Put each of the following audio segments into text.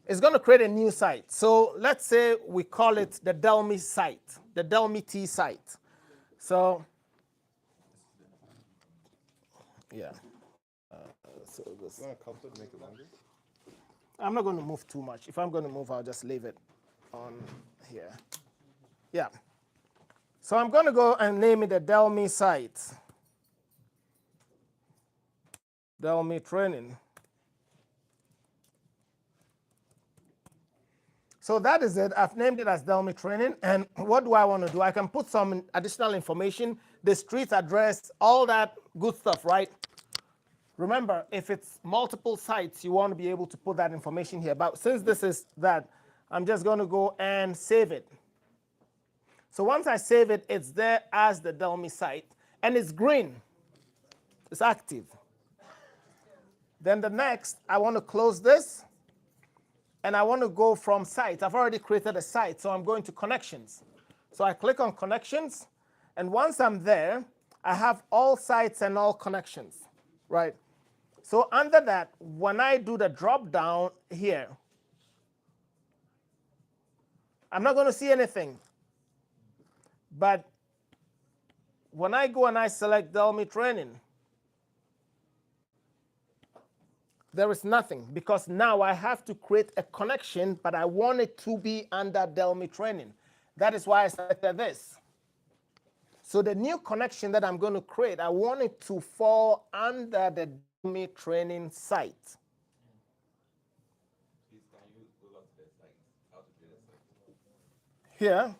It's going to create a new site. So let's say we call it the Delmi site, the Delmi T site. So, yeah. So this. I'm not going to move too much. If I'm going to move, I'll just leave it on here. Yeah. So I'm going to go and name it the Delmi site. Delmi Training. So that is it. I've named it as Delmi Training. And what do I want to do? I can put some additional information, the street address, all that good stuff, right? Remember, if it's multiple sites, you want to be able to put that information here. But since this is that, I'm just going to go and save it. So once I save it, it's there as the Delmi site. And it's green. It's active. Then the next, I want to close this. And I want to go from sites. I've already created a site, so I'm going to connections. So I click on connections. And once I'm there, I have all sites and all connections, right? So under that, when I do the drop down here, I'm not going to see anything. But when I go and I select Delmi Training, there is nothing, because now I have to create a connection, but I want it to be under Delmi Training. That is why I selected this. So the new connection that I'm going to create, I want it to fall under the Delmi Training site. Here.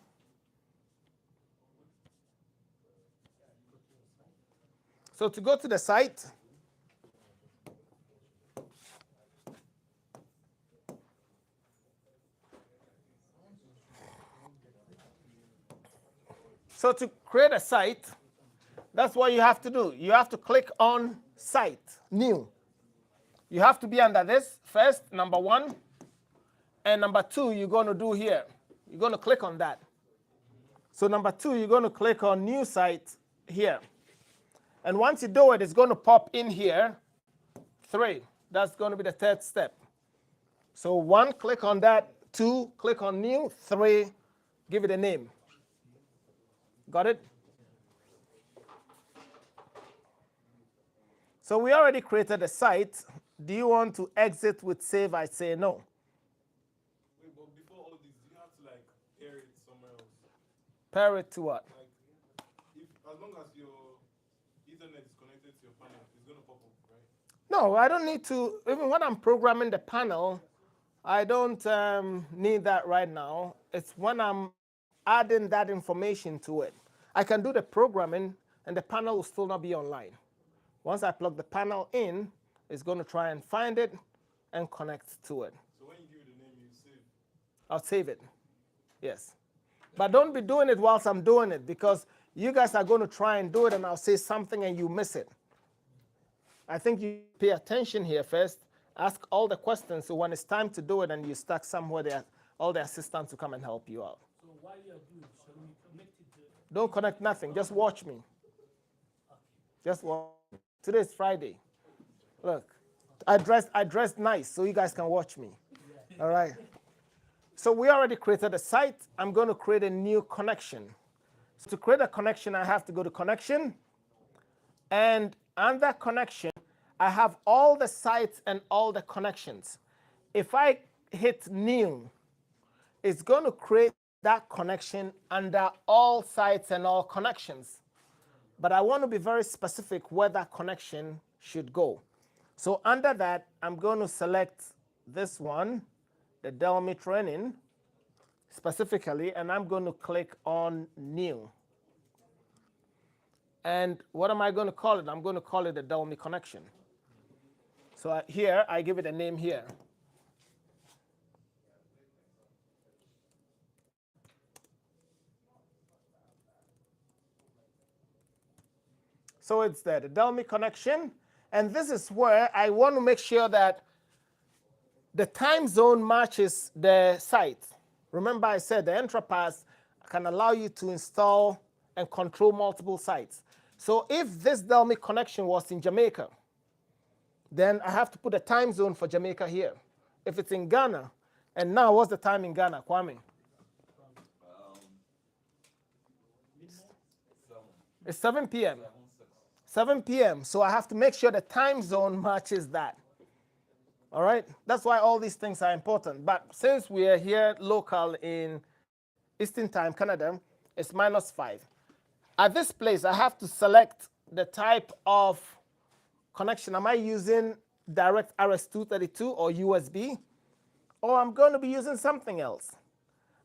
So to go to the site, so to create a site, that's what you have to do. You have to click on Site, New. You have to be under this first, number 1. And number 2, you're going to do here. You're going to click on that. So number 2, you're going to click on New Site here. And once you do it, it's going to pop in here. 3, that's going to be the 3rd step. So 1, click on that. 2, click on New. 3, give it a name. Got it? So we already created a site. Do you want to exit with save? I say no. Wait, but before all this, you have to like pair it somewhere else. Pair it to what? Like, as long as your Ethernet is connected to your panel, it's going to pop up, right? No, I don't need to. Even when I'm programming the panel, I don't need that right now. It's when I'm adding that information to it. I can do the programming, and the panel will still not be online. Once I plug the panel in, it's going to try and find it and connect to it. So when you give it the name, you save. I'll save it. Yes. But don't be doing it whilst I'm doing it, because you guys are going to try and do it, and I'll say something and you miss it. I think you pay attention here first. Ask all the questions, so when it's time to do it and you're stuck somewhere, there, all the assistants will come and help you out. So while you are doing, shall we connect it to? Don't connect nothing. Just watch me. Just watch. Today is Friday. Look, I dressed nice so you guys can watch me. All right. So we already created a site. I'm going to create a new connection. So to create a connection, I have to go to Connection. And under Connection, I have all the sites and all the connections. If I hit New, it's going to create that connection under all sites and all connections. But I want to be very specific where that connection should go. So under that, I'm going to select this one, the Delmi Training, specifically, and I'm going to click on New. And what am I going to call it? I'm going to call it the Delmi Connection. So here, I give it a name here. So it's there, the Delmi Connection. And this is where I want to make sure that the time zone matches the site. Remember I said the Entrapass can allow you to install and control multiple sites. So if this Delmi connection was in Jamaica, then I have to put a time zone for Jamaica here. If it's in Ghana, And now, what's the time in Ghana, Kwame? It's 7 p.m. 7 p.m. So I have to make sure the time zone matches that. All right? That's why all these things are important. But since we are here local in Eastern Time, Canada, it's -5. At this place, I have to select the type of connection. Am I using direct RS-232 or USB? Or I'm going to be using something else.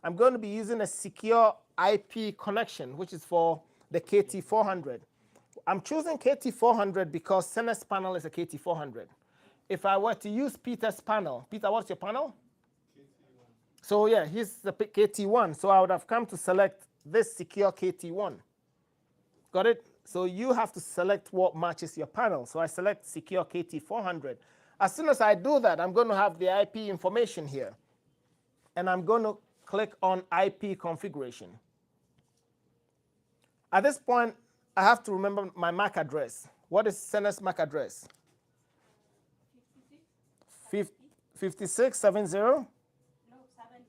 I'm going to be using a secure IP connection, which is for the KT400. I'm choosing KT400 because Senes panel is a KT400. If I were to use Peter's panel, Peter, what's your panel? KT1. So yeah, he's the KT1. So I would have come to select this secure KT1. Got it? So you have to select what matches your panel. So I select secure KT400. As soon as I do that, I'm going to have the IP information here. And I'm going to click on IP configuration. At this point, I have to remember my MAC address. What is Senes MAC address? 5670? No, 70.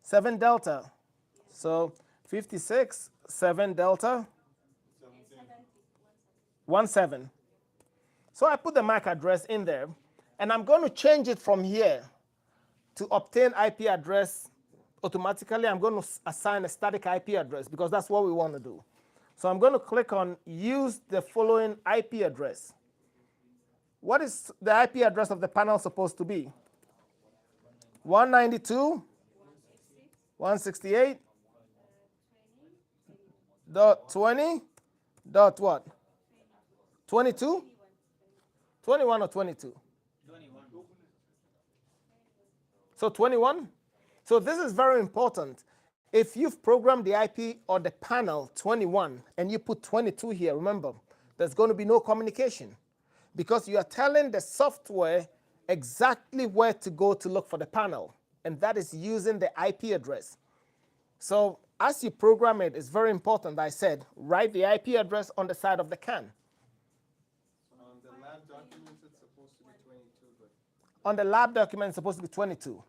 7 Delta. So 56, 7 Delta, 17. So I put the MAC address in there, and I'm going to change it from here to obtain IP address automatically. I'm going to assign a static IP address because that's what we want to do. So I'm going to click on use the following IP address. What is the IP address of the panel supposed to be? 192, 168, .20, dot what? 22? 21 or 22? 21. So 21? So this is very important. If you've programmed the IP or the panel 21 and you put 22 here, remember, there's going to be no communication because you are telling the software exactly where to go to look for the panel, and that is using the IP address. So as you program it, it's very important, I said, write the IP address on the side of the can. On the lab documents, it's supposed to be 22, but On the lab document, it's supposed to be 22.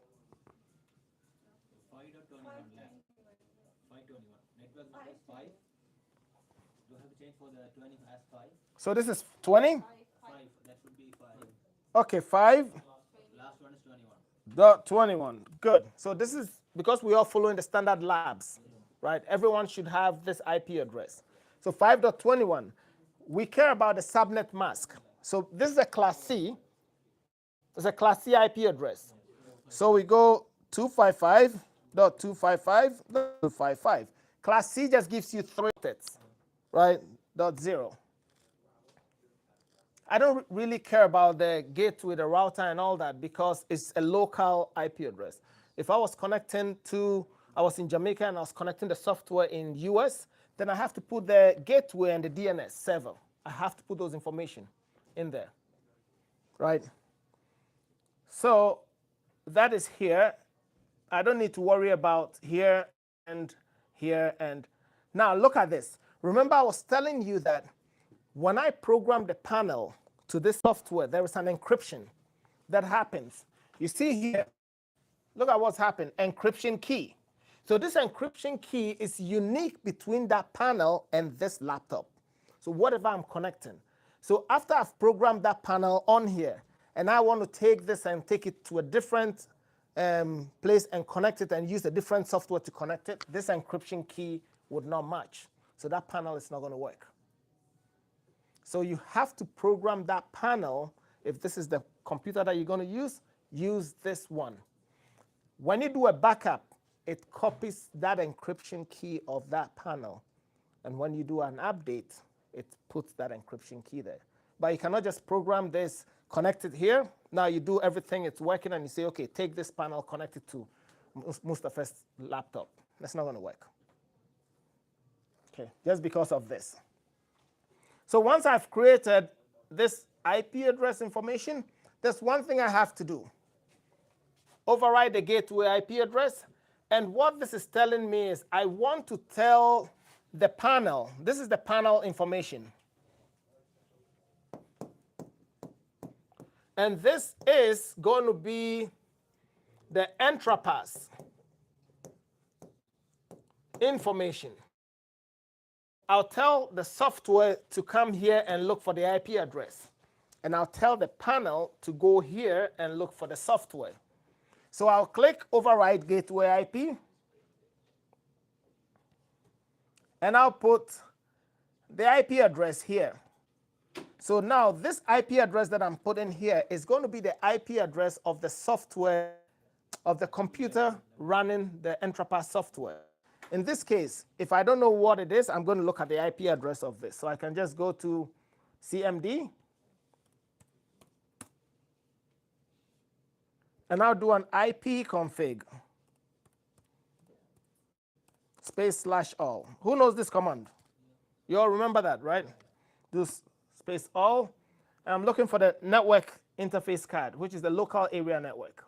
5.21 lab. 5.21. Network number is 5. You have to change for the 20 as 5. So this is 20? 5. That should be 5. Okay, 5. Last one is 21. Dot 21. Good. So this is because we are following the standard labs, right? Everyone should have this IP address. So 5.21. We care about the subnet mask. So this is a class C. It's a class C IP address. So we go 255.255.255. Class C just gives you 3 bits, right? .0. I don't really care about the gateway, the router, and all that because it's a local IP address. If I was connecting to, I was in Jamaica and I was connecting the software in US, then I have to put the gateway and the DNS server. I have to put those information in there, right? So that is here. I don't need to worry about here and here and now look at this. Remember I was telling you that when I program the panel to this software, there is an encryption that happens. You see here, look at what's happened, encryption key. So this encryption key is unique between that panel and this laptop. So whatever I'm connecting. So after I've programmed that panel on here, and I want to take this and take it to a different place and connect it and use a different software to connect it, this encryption key would not match. So that panel is not going to work. So you have to program that panel. If this is the computer that you're going to use this one. When you do a backup, it copies that encryption key of that panel. And when you do an update, it puts that encryption key there. But you cannot just program this, connect it here. Now you do everything, it's working, and you say, okay, take this panel, connect it to Mustafa's laptop. That's not going to work. Okay, just because of this. So once I've created this IP address information, there's one thing I have to do. Override the gateway IP address. And what this is telling me is I want to tell the panel, this is the panel information. And this is going to be the Entrapass information. I'll tell the software to come here and look for the IP address. And I'll tell the panel to go here and look for the software. So I'll click Override Gateway IP. And I'll put the IP address here. So now this IP address that I'm putting here is going to be the IP address of the software, of the computer running the Entrapass software. In this case, if I don't know what it is, I'm going to look at the IP address of this. So I can just go to CMD. And I'll do an IP config /all. Who knows this command? You all remember that, right? Do /all. And I'm looking for the network interface card, which is the local area network.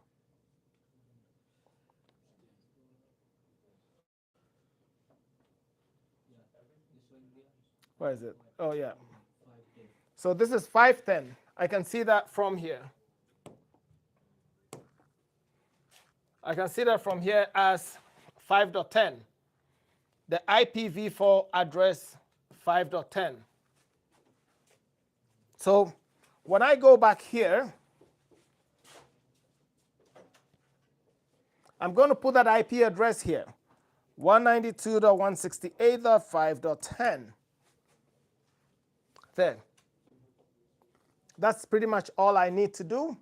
Where is it? Oh, yeah. So this is 510. I can see that from here. I can see that from here as 5.10. The IPv4 address 5.10. So when I go back here, I'm going to put that IP address here, 192.168.5.10. There. That's pretty much all I need to do.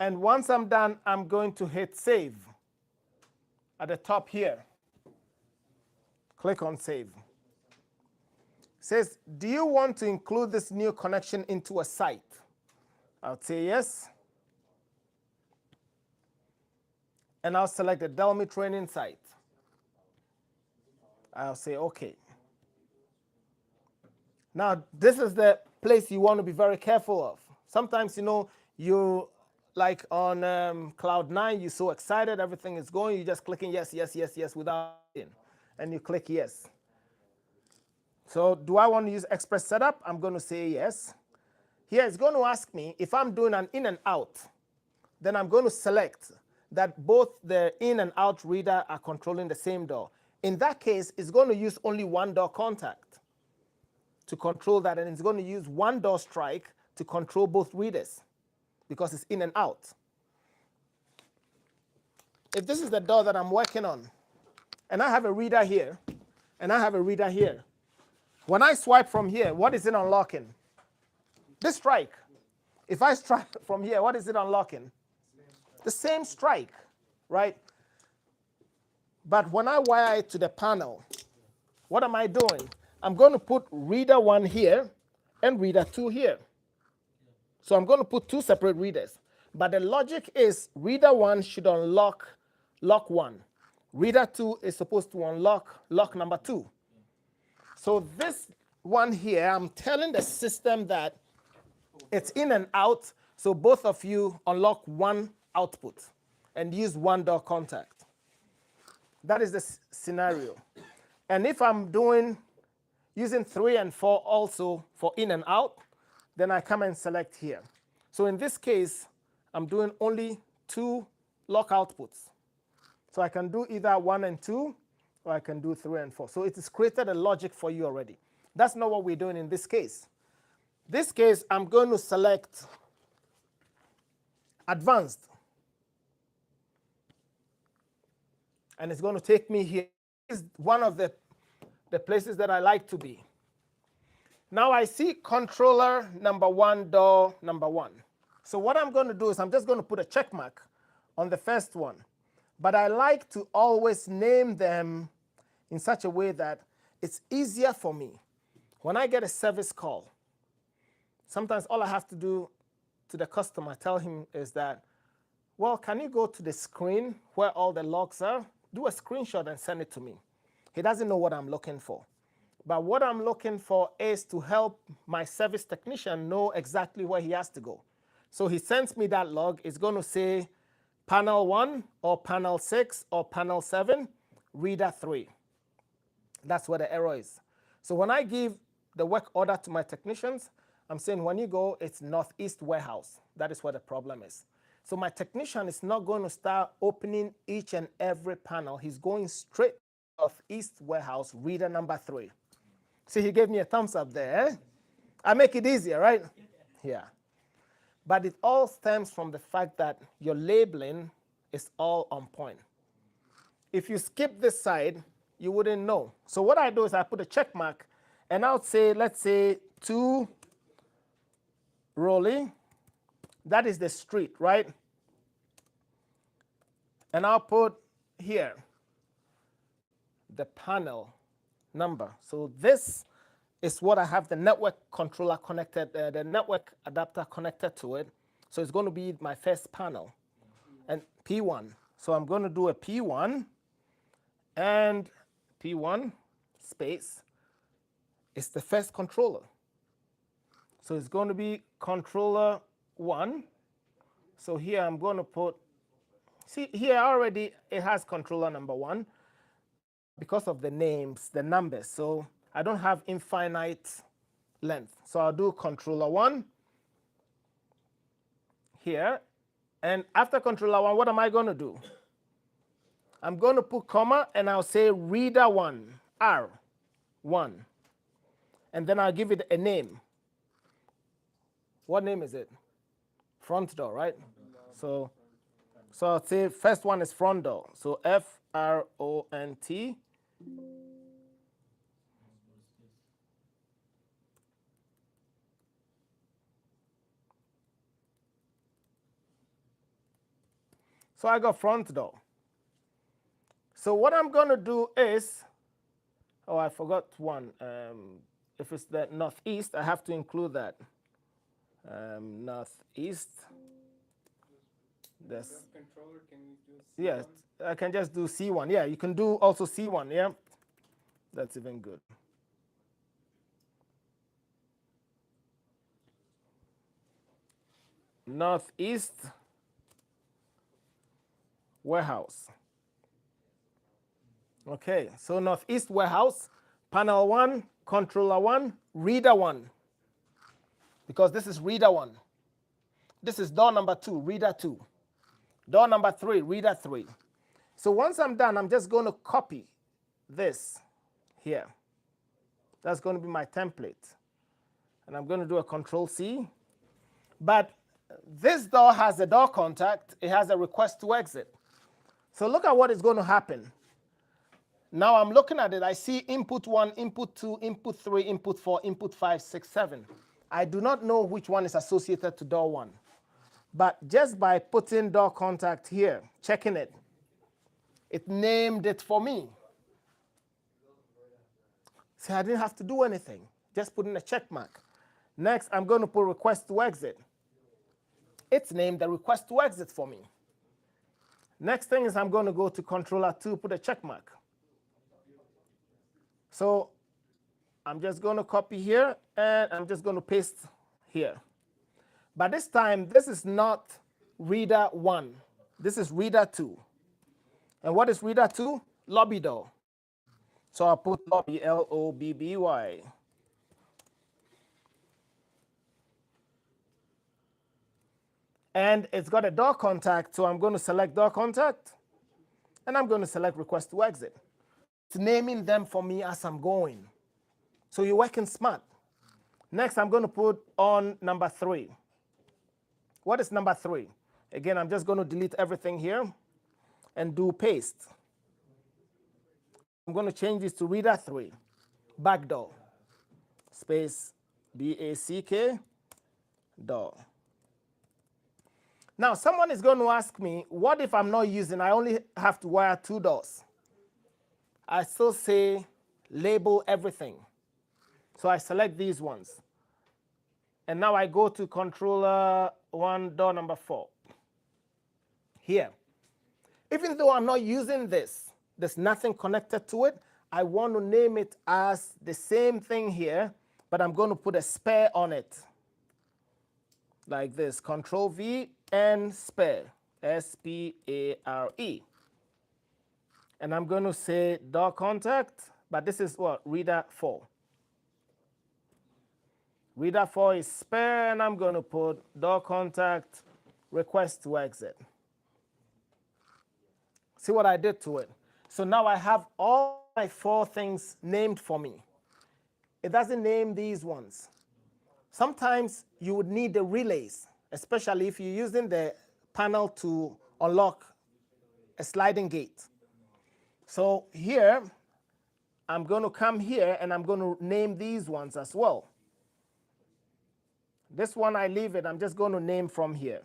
And once I'm done, I'm going to hit save at the top here. Click on save. It says, do you want to include this new connection into a site? I'll say yes. And I'll select the Delmi Training site. I'll say OK. Now, this is the place you want to be very careful of. Sometimes, you like on Cloud9, you're so excited, everything is going, you're just clicking yes, yes, yes, yes without in, and you click yes. So do I want to use Express Setup? I'm going to say yes. Here it's going to ask me if I'm doing an in and out. Then I'm going to select that both the in and out reader are controlling the same door. In that case, it's going to use only one door contact to control that, and it's going to use one door strike to control both readers because it's in and out. If this is the door that I'm working on, and I have a reader here, and I have a reader here, when I swipe from here, what is it unlocking? This strike. If I strike from here, what is it unlocking? The same strike, right? But when I wire it to the panel, what am I doing? I'm going to put reader 1 here and reader 2 here. So I'm going to put 2 separate readers. But the logic is reader 1 should unlock lock 1. Reader 2 is supposed to unlock lock number 2. So this one here, I'm telling the system that it's in and out, so both of you unlock one output and use one door contact. That is the scenario. And if I'm using 3 and 4 also for in and out, then I come and select here. So in this case, I'm doing only 2 lock outputs. So I can do either 1 and 2, or I can do 3 and 4. So it has created a logic for you already. That's not what we're doing in this case. This case, I'm going to select advanced. And it's going to take me here. This is one of the places that I like to be. Now I see controller number 1, door number 1. So what I'm going to do is I'm just going to put a check mark on the first one. But I like to always name them in such a way that it's easier for me. When I get a service call, sometimes all I have to do to the customer, tell him is that, well, can you go to the screen where all the logs are? Do a screenshot and send it to me. He doesn't know what I'm looking for. But what I'm looking for is to help my service technician know exactly where he has to go. So he sends me that log. It's going to say panel 1 or panel 6 or panel 7, reader 3. That's where the error is. So when I give the work order to my technicians, I'm saying when you go, it's Northeast Warehouse. That is where the problem is. So my technician is not going to start opening each and every panel. He's going straight of East Warehouse, reader number 3. See, he gave me a thumbs up there. Eh? I make it easier, right? Yeah. But it all stems from the fact that your labeling is all on point. If you skip this side, you wouldn't know. So what I do is I put a check mark, and I would say, let's say 2 Rolling. That is the street, right? And I'll put here the panel number. So this is what I have the network controller connected, the network adapter connected to it. So it's going to be my first panel, and P1. So I'm going to do a P1, and P1 space is the first controller. So it's going to be controller 1. So here I'm going to put, see here already it has controller number 1 because of the names, the numbers. So I don't have infinite length. So I'll do controller 1 here. And after controller 1, what am I going to do? I'm going to put comma, and I'll say reader 1, R1. And then I'll give it a name. What name is it? Front door, right? So I'll say first one is front door. So FRONT. So I got front door. So what I'm going to do is, oh, I forgot one. If it's the northeast, I have to include that. Northeast. The controller, can you do C1? Yes, I can just do C1. Yeah, you can do also C1. Yeah, that's even good. Northeast warehouse. Okay, so Northeast warehouse, panel 1, controller 1, reader 1. Because this is reader 1. This is door number 2, reader 2. Door number 3, reader 3. So once I'm done, I'm just going to copy this here. That's going to be my template. And I'm going to do a Control C. But this door has a door contact. It has a request to exit. So look at what is going to happen. Now I'm looking at it. I see input 1, input 2, input 3, input 4, input 5, 6, 7. I do not know which one is associated to door 1. But just by putting door contact here, checking it, it named it for me. See, I didn't have to do anything. Just put in a check mark. Next, I'm going to put request to exit. It's named the request to exit for me. Next thing is I'm going to go to controller 2, put a check mark. So I'm just going to copy here, and I'm just going to paste here. But this time, this is not reader 1. This is reader 2. And what is reader 2? Lobby door. So I'll put lobby, L-O-B-B-Y. And it's got a door contact, so I'm going to select door contact, and I'm going to select request to exit. It's naming them for me as I'm going. So you're working smart. Next, I'm going to put on number 3. What is number 3? Again, I'm just going to delete everything here and do paste. I'm going to change this to reader 3. Backdoor. Space B-A-C-K door. Now, someone is going to ask me, what if I'm not using, I only have to wire 2 doors? I still say label everything. So I select these ones. And now I go to controller 1, door number 4. Here. Even though I'm not using this, there's nothing connected to it, I want to name it as the same thing here, but I'm going to put a spare on it. Like this, Control V and spare, S-P-A-R-E. And I'm going to say door contact, but this is what? Reader 4. Reader 4 is spare, and I'm going to put door contact, request to exit. See what I did to it? So now I have all my 4 things named for me. It doesn't name these ones. Sometimes you would need the relays, especially if you're using the panel to unlock a sliding gate. So here, I'm going to come here and I'm going to name these ones as well. This one I leave it, I'm just going to name from here.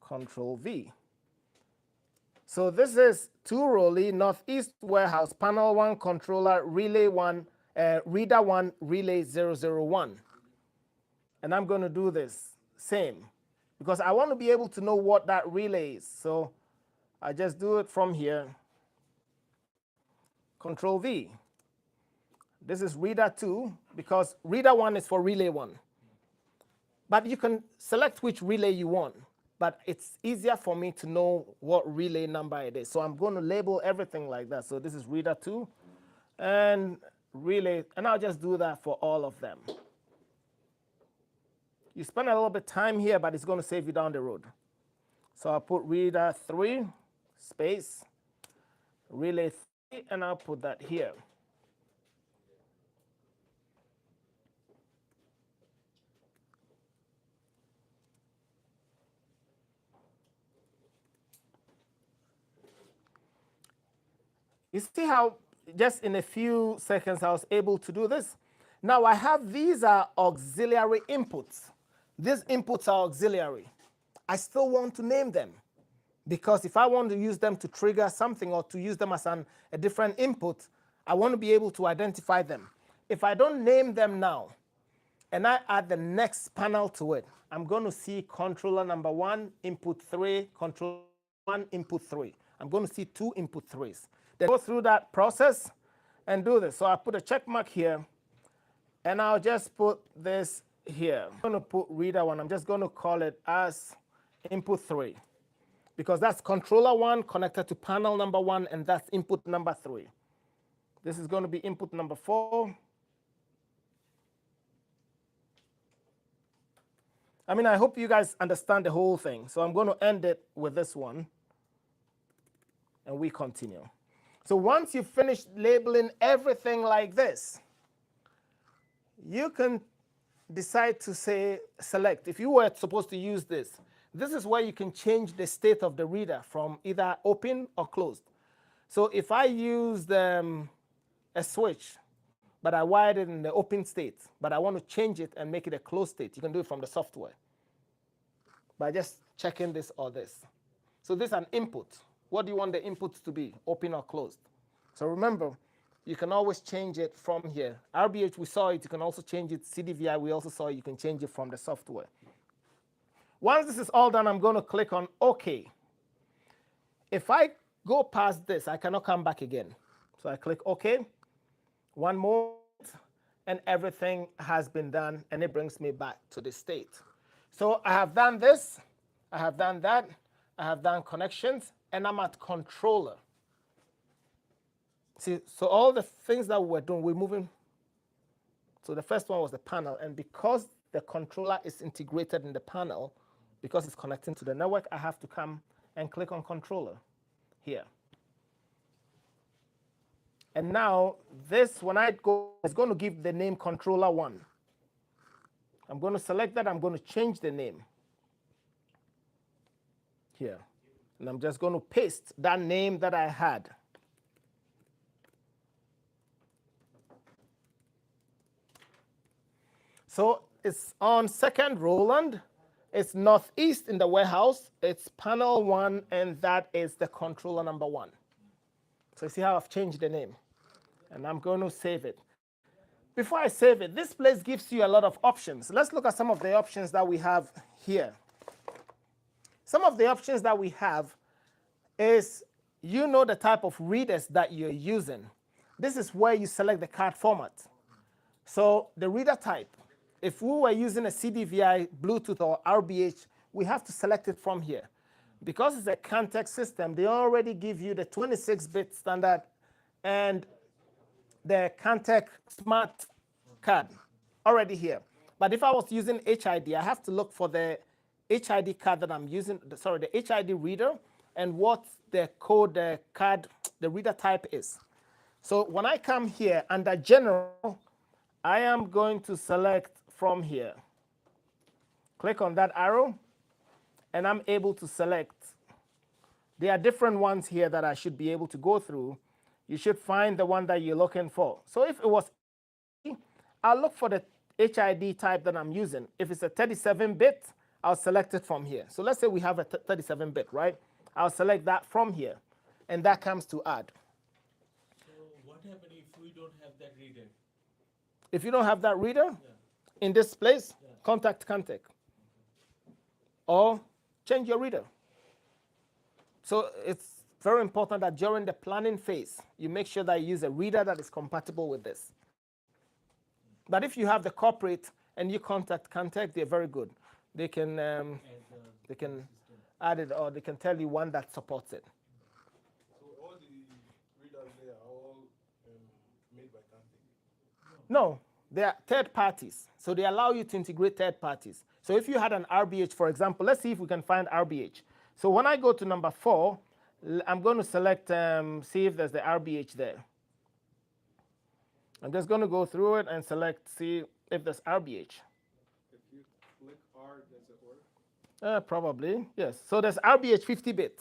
Control V. So this is 2 Rolly Northeast Warehouse Panel 1 Controller Relay 1 Reader 1 Relay 001. And I'm going to do this same because I want to be able to know what that relay is. So I just do it from here. Control V. This is Reader 2 because Reader 1 is for Relay 1. But you can select which relay you want. But it's easier for me to know what relay number it is. So I'm going to label everything like that. So this is Reader 2 and Relay, and I'll just do that for all of them. You spend a little bit of time here, but it's going to save you down the road. So I'll put Reader 3, space, Relay 3, and I'll put that here. You see how just in a few seconds I was able to do this? Now I have these are auxiliary inputs. These inputs are auxiliary. I still want to name them because if I want to use them to trigger something or to use them as a different input, I want to be able to identify them. If I don't name them now and I add the next panel to it, I'm going to see controller number 1, input 3, controller 1, input 3. I'm going to see 2 input 3s. Then go through that process and do this. So I put a check mark here, and I'll just put this here. I'm going to put Reader 1. I'm just going to call it as input 3 because that's controller 1 connected to panel number 1, and that's input number 3. This is going to be input number 4. I mean, I hope you guys understand the whole thing. So I'm going to end it with this one, and we continue. So once you finish labeling everything like this, you can decide to say select. If you were supposed to use this, this is where you can change the state of the reader from either open or closed. So if I use a switch, but I wired it in the open state, but I want to change it and make it a closed state, you can do it from the software by just checking this or this. So this is an input. What do you want the inputs to be, open or closed? So remember, you can always change it from here. RBH, we saw it. You can also change it. CDVI, we also saw it. You can change it from the software. Once this is all done, I'm going to click on OK. If I go past this, I cannot come back again. So I click OK. One more, and everything has been done, and it brings me back to the state. So I have done this. I have done that. I have done connections. And I'm at controller. See, so all the things that we're doing, we're moving. So the first one was the panel. And because the controller is integrated in the panel, because it's connecting to the network, I have to come and click on controller here. And now this, when I go, it's going to give the name controller 1. I'm going to select that. I'm going to change the name here. And I'm just going to paste that name that I had. So it's on 2nd Roland. It's northeast in the warehouse. It's panel 1, and that is the controller number 1. So you see how I've changed the name. And I'm going to save it. Before I save it, this place gives you a lot of options. Let's look at some of the options that we have here. Some of the options that we have is you know the type of readers that you're using. This is where you select the card format. So the reader type, if we were using a CDVI, Bluetooth, or RBH, we have to select it from here. Because it's a context system, they already give you the 26-bit standard and the context smart card already here. But if I was using HID, I have to look for the HID card that I'm using, sorry, the HID reader, and what the code, the card, the reader type is. So when I come here under general, I am going to select from here. Click on that arrow, and I'm able to select. There are different ones here that I should be able to go through. You should find the one that you're looking for. So if it was, I'll look for the HID type that I'm using. If it's a 37-bit, I'll select it from here. So let's say we have a 37-bit, right? I'll select that from here, and that comes to add. So what happens if we don't have that reader? If you don't have that reader Yeah. in this place, Yeah. contact Cantech. Or change your reader. So it's very important that during the planning phase, you make sure that you use a reader that is compatible with this. But if you have the corporate and you contact Cantech, they're very good. They can add it, or they can tell you one that supports it. So all the readers there are all made by Cantech. No, they are third parties. So they allow you to integrate third parties. So if you had an RBH, for example, let's see if we can find RBH. So when I go to number 4, I'm going to select, see if there's the RBH there. I'm just going to go through it and select, see if there's RBH. If you click R, does it work? Probably, yes. So there's RBH 50-bit.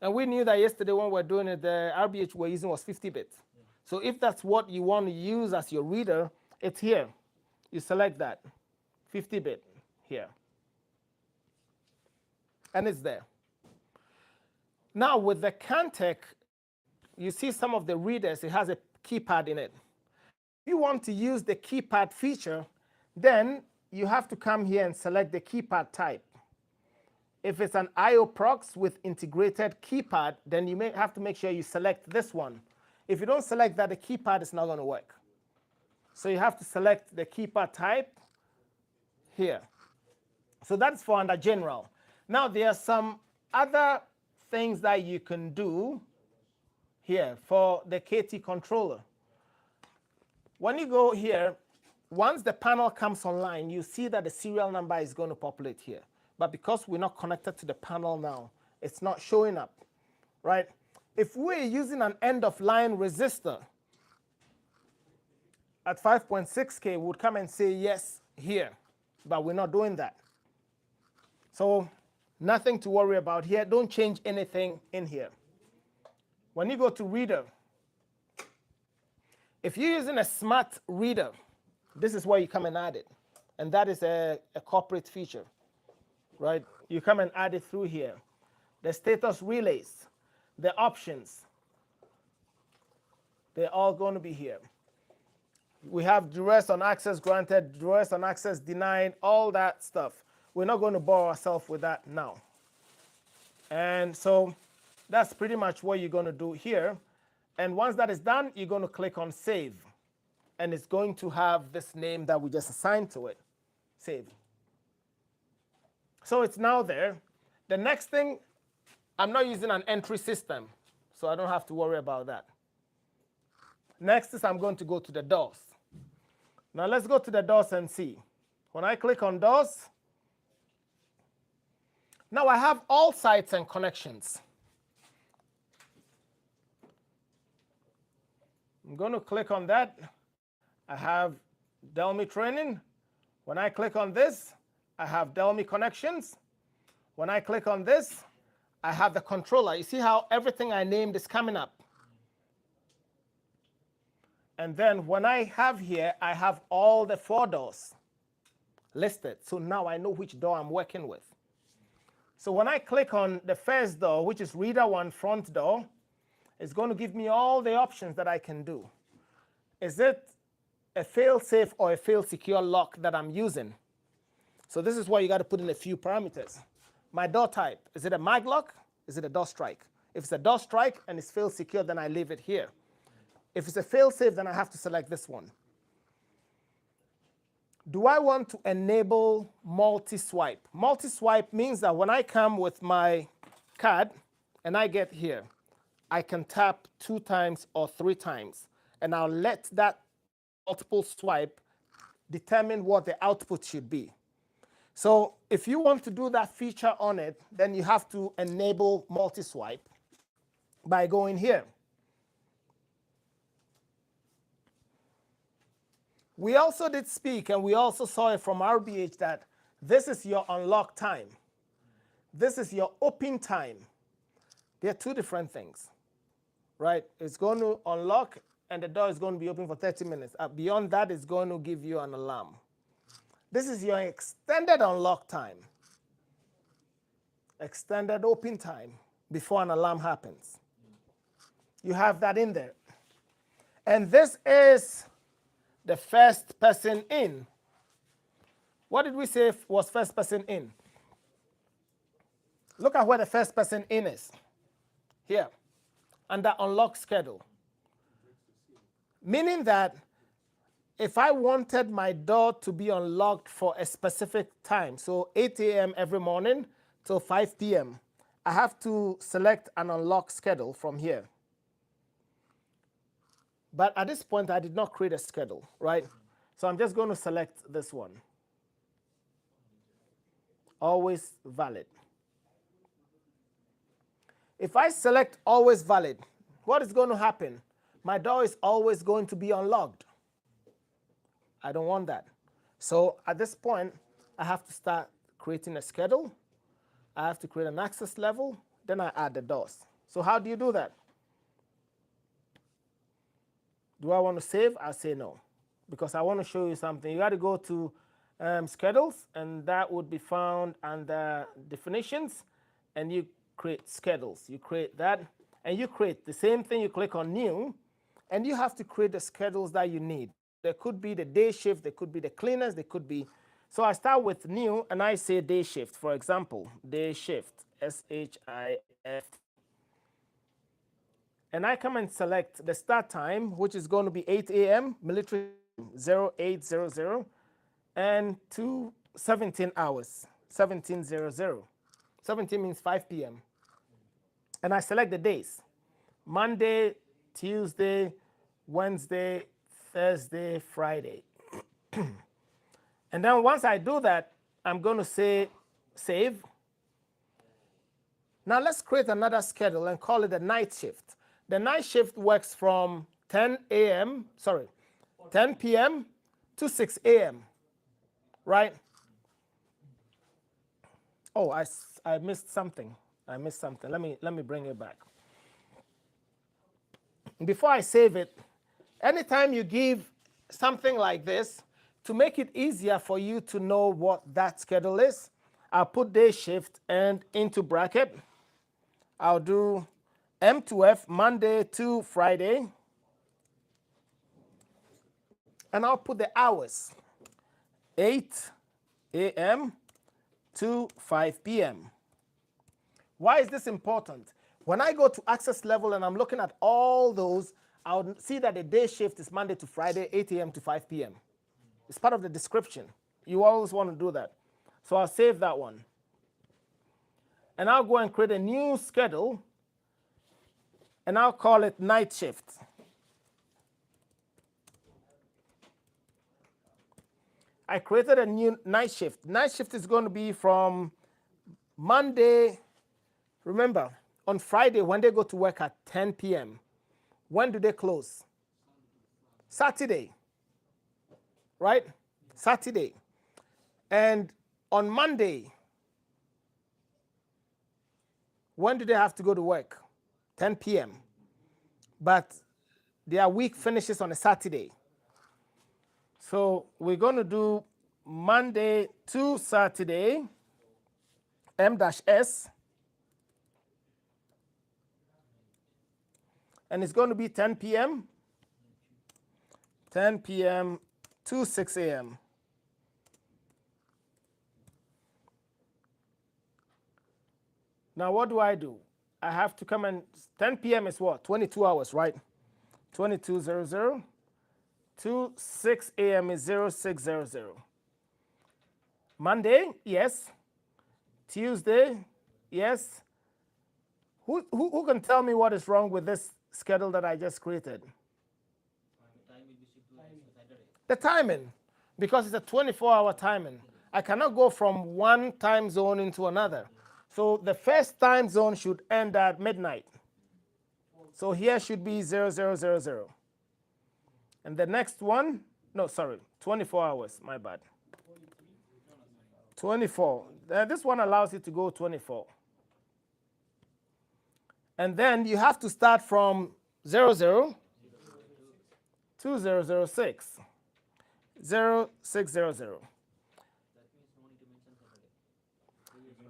And we knew that yesterday when we were doing it, the RBH we're using was 50-bit. So if that's what you want to use as your reader, it's here. You select that, 50-bit here. And it's there. Now with the Cantech, you see some of the readers, it has a keypad in it. If you want to use the keypad feature, then you have to come here and select the keypad type. If it's an IO prox with integrated keypad, then you may have to make sure you select this one. If you don't select that, the keypad is not going to work. So you have to select the keypad type here. So that's for under general. Now there are some other things that you can do here for the KT controller. When you go here, once the panel comes online, you see that the serial number is going to populate here. But because we're not connected to the panel now, it's not showing up, right? If we're using an end-of-line resistor at 5.6K, we would come and say yes here, but we're not doing that. So nothing to worry about here. Don't change anything in here. When you go to reader, if you're using a smart reader, this is where you come and add it. And that is a corporate feature, right? You come and add it through here. The status relays, the options, they're all going to be here. We have duress on access granted, duress on access denied, all that stuff. We're not going to bore ourselves with that now. And so that's pretty much what you're going to do here. And once that is done, you're going to click on Save. And it's going to have this name that we just assigned to it, Save. So it's now there. The next thing, I'm not using an entry system, so I don't have to worry about that. Next is I'm going to go to the DOS. Now let's go to the DOS and see. When I click on DOS, now I have all sites and connections. I'm going to click on that. I have Delmi Training. When I click on this, I have Delmi Connections. When I click on this, I have the controller. You see how everything I named is coming up. And then when I have here, I have all the 4 doors listed. So now I know which door I'm working with. So when I click on the first door, which is Reader 1 front door, it's going to give me all the options that I can do. Is it a fail-safe or a fail-secure lock that I'm using? So this is where you got to put in a few parameters. My door type, is it a mag lock? Is it a door strike? If it's a door strike and it's fail-secure, then I leave it here. If it's a fail-safe, then I have to select this one. Do I want to enable multi-swipe? Multi-swipe means that when I come with my card and I get here, I can tap 2 times or 3 times, and I'll let that multiple swipe determine what the output should be. So if you want to do that feature on it, then you have to enable multi-swipe by going here. We also did speak, and we also saw it from RBH, that this is your unlock time. This is your open time. They're two different things, right? It's going to unlock, and the door is going to be open for 30 minutes. Beyond that, it's going to give you an alarm. This is your extended unlock time, extended open time before an alarm happens. You have that in there. And this is the first person in. What did we say was first person in? Look at where the first person in is. Here, under unlock schedule. Meaning that if I wanted my door to be unlocked for a specific time, so 8 a.m. every morning till 5 p.m., I have to select an unlock schedule from here. But at this point, I did not create a schedule, right? So I'm just going to select this one. Always valid. If I select always valid, what is going to happen? My door is always going to be unlocked. I don't want that. So at this point, I have to start creating a schedule. I have to create an access level. Then I add the doors. So how do you do that? Do I want to save? I'll say no, because I want to show you something. You got to go to schedules, and that would be found under definitions, and you create schedules. You create that, and you create the same thing. You click on new, and you have to create the schedules that you need. There could be the day shift, there could be the cleaners, there could be. So I start with new, and I say day shift. For example, day shift, SHIFT. And I come and select the start time, which is going to be 8 a.m., military 0800, and to 17 hours, 1700. 17 means 5 p.m. And I select the days. Monday, Tuesday, Wednesday, Thursday, Friday. And then once I do that, I'm going to say save. Now let's create another schedule and call it the night shift. The night shift works from 10 p.m. to 6 a.m., right? Oh, I missed something. I missed something. Let me bring it back. Before I save it, anytime you give something like this, to make it easier for you to know what that schedule is, I'll put day shift and into bracket. I'll do M to F, Monday to Friday. And I'll put the hours, 8 a.m. to 5 p.m. Why is this important? When I go to access level and I'm looking at all those, I'll see that the day shift is Monday to Friday, 8 a.m. to 5 p.m. It's part of the description. You always want to do that. So I'll save that one. And I'll go and create a new schedule, and I'll call it night shift. I created a new night shift. Night shift is going to be from Monday. Remember, on Friday, when they go to work at 10 p.m., when do they close? Saturday, right? Saturday. And on Monday, when do they have to go to work? 10 p.m. But their week finishes on a Saturday. So we're going to do Monday to Saturday, M-S, and it's going to be 10 p.m., 10 p.m. to 6 a.m. Now what do? I have to come and, 10 p.m. is what? 22 hours, right? 2200 to 6 a.m. is 0600. Monday, yes. Tuesday, yes. Who can tell me what is wrong with this schedule that I just created? Time will be shifted to Saturday. The timing, because it's a 24-hour timing. I cannot go from one time zone into another. So the first time zone should end at midnight. So here should be 0000. And the next one, no, sorry, 24 hours, my bad. 24. This one allows you to go 24. And then you have to start from 00 to 006. 0600.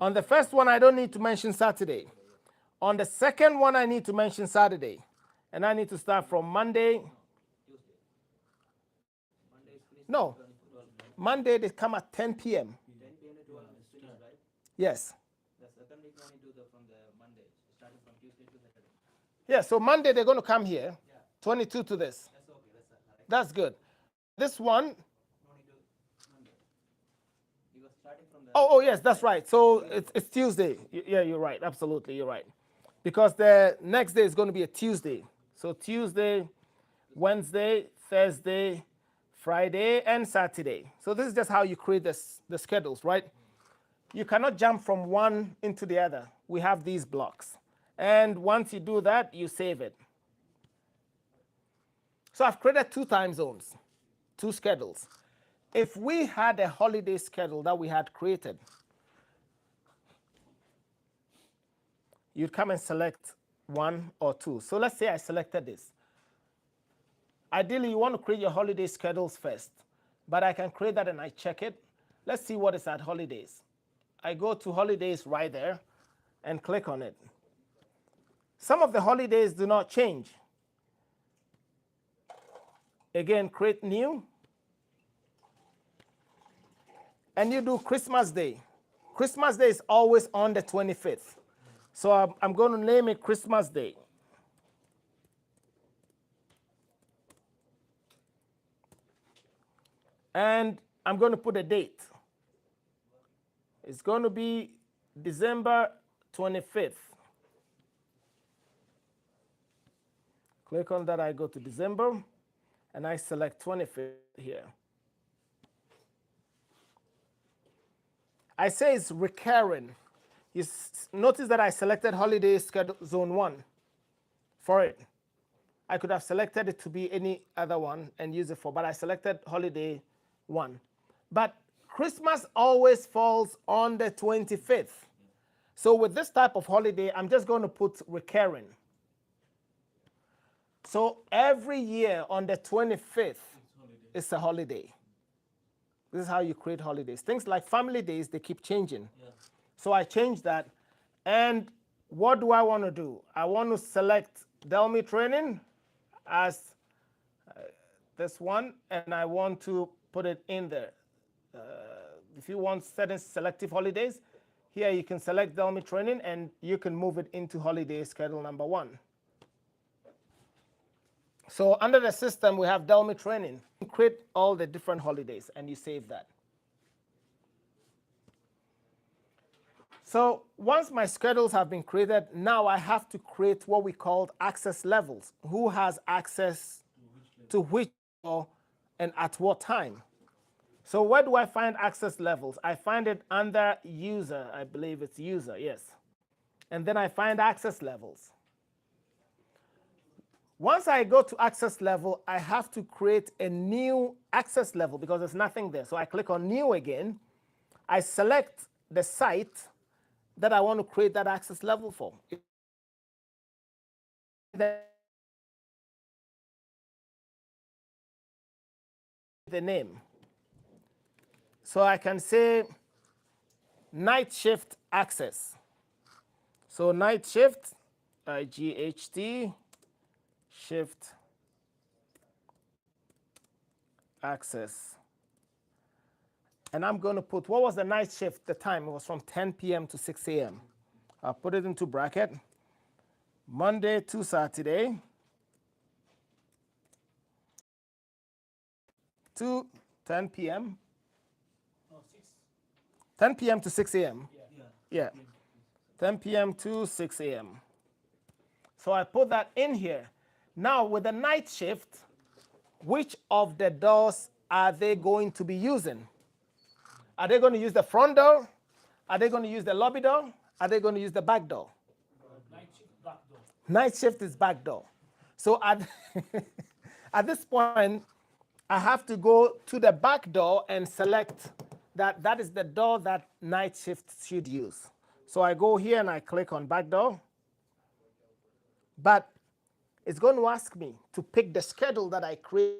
On the first one, I don't need to mention Saturday. On the second one, I need to mention Saturday. And I need to start from Monday. No. Monday, they come at 10 p.m. 10 p.m. to 12 finish, right? Yes. The second week, no need to from the Monday, starting from Tuesday to Saturday. Yeah, so Monday, they're going to come here. Yeah. 22 to this. That's okay. That's correct. That's good. This one, No need to Monday. Because starting from the oh, yes, that's right. So it's Tuesday. Yeah, you're right. Absolutely, you're right. Because the next day is going to be a Tuesday. So Tuesday, Wednesday, Thursday, Friday, and Saturday. So this is just how you create the schedules, right? You cannot jump from one into the other. We have these blocks. And once you do that, you save it. So I've created 2 time zones, 2 schedules. If we had a holiday schedule that we had created, you'd come and select 1 or 2. So let's say I selected this. Ideally, you want to create your holiday schedules first, but I can create that and I check it. Let's see what is at holidays. I go to holidays right there and click on it. Some of the holidays do not change. Again, create new. And you do Christmas Day. Christmas Day is always on the 25th. So I'm going to name it Christmas Day. And I'm going to put a date. It's going to be December 25th. Click on that, I go to December, and I select 25th here. I say it's recurring. You notice that I selected holiday schedule zone 1 for it. I could have selected it to be any other one and use it for, but I selected holiday 1. But Christmas always falls on the 25th. So with this type of holiday, I'm just going to put recurring. So every year on the 25th, it's a holiday. This is how you create holidays. Things like family days, they keep changing. Yeah. So I changed that. And what do I want to do? I want to select Delmi Training as this one, and I want to put it in there. If you want certain selective holidays, here you can select Delmi Training, and you can move it into holiday schedule number 1. So under the system, we have Delmi Training. You create all the different holidays, and you save that. So once my schedules have been created, now I have to create what we call access levels. Who has access to which and at what time? So where do I find access levels? I find it under user. I believe it's user, yes. And then I find access levels. Once I go to access level, I have to create a new access level because there's nothing there. So I click on new again. I select the site that I want to create that access level for. The name. So I can say night shift access. So night shift, IGHT, shift access. And I'm going to put, what was the night shift? The time, it was from 10 p.m. to 6 a.m. I'll put it into bracket. Monday to Saturday to 10 p.m. 10 p.m. to 6 a.m. Yeah. 10 p.m. to 6 a.m. So I put that in here. Now with the night shift, which of the doors are they going to be using? Are they going to use the front door? Are they going to use the lobby door? Are they going to use the back door? Night shift, back door. Night shift is back door. So at this point, I have to go to the back door and select that is the door that night shift should use. So I go here and I click on back door. But it's going to ask me to pick the schedule that I create.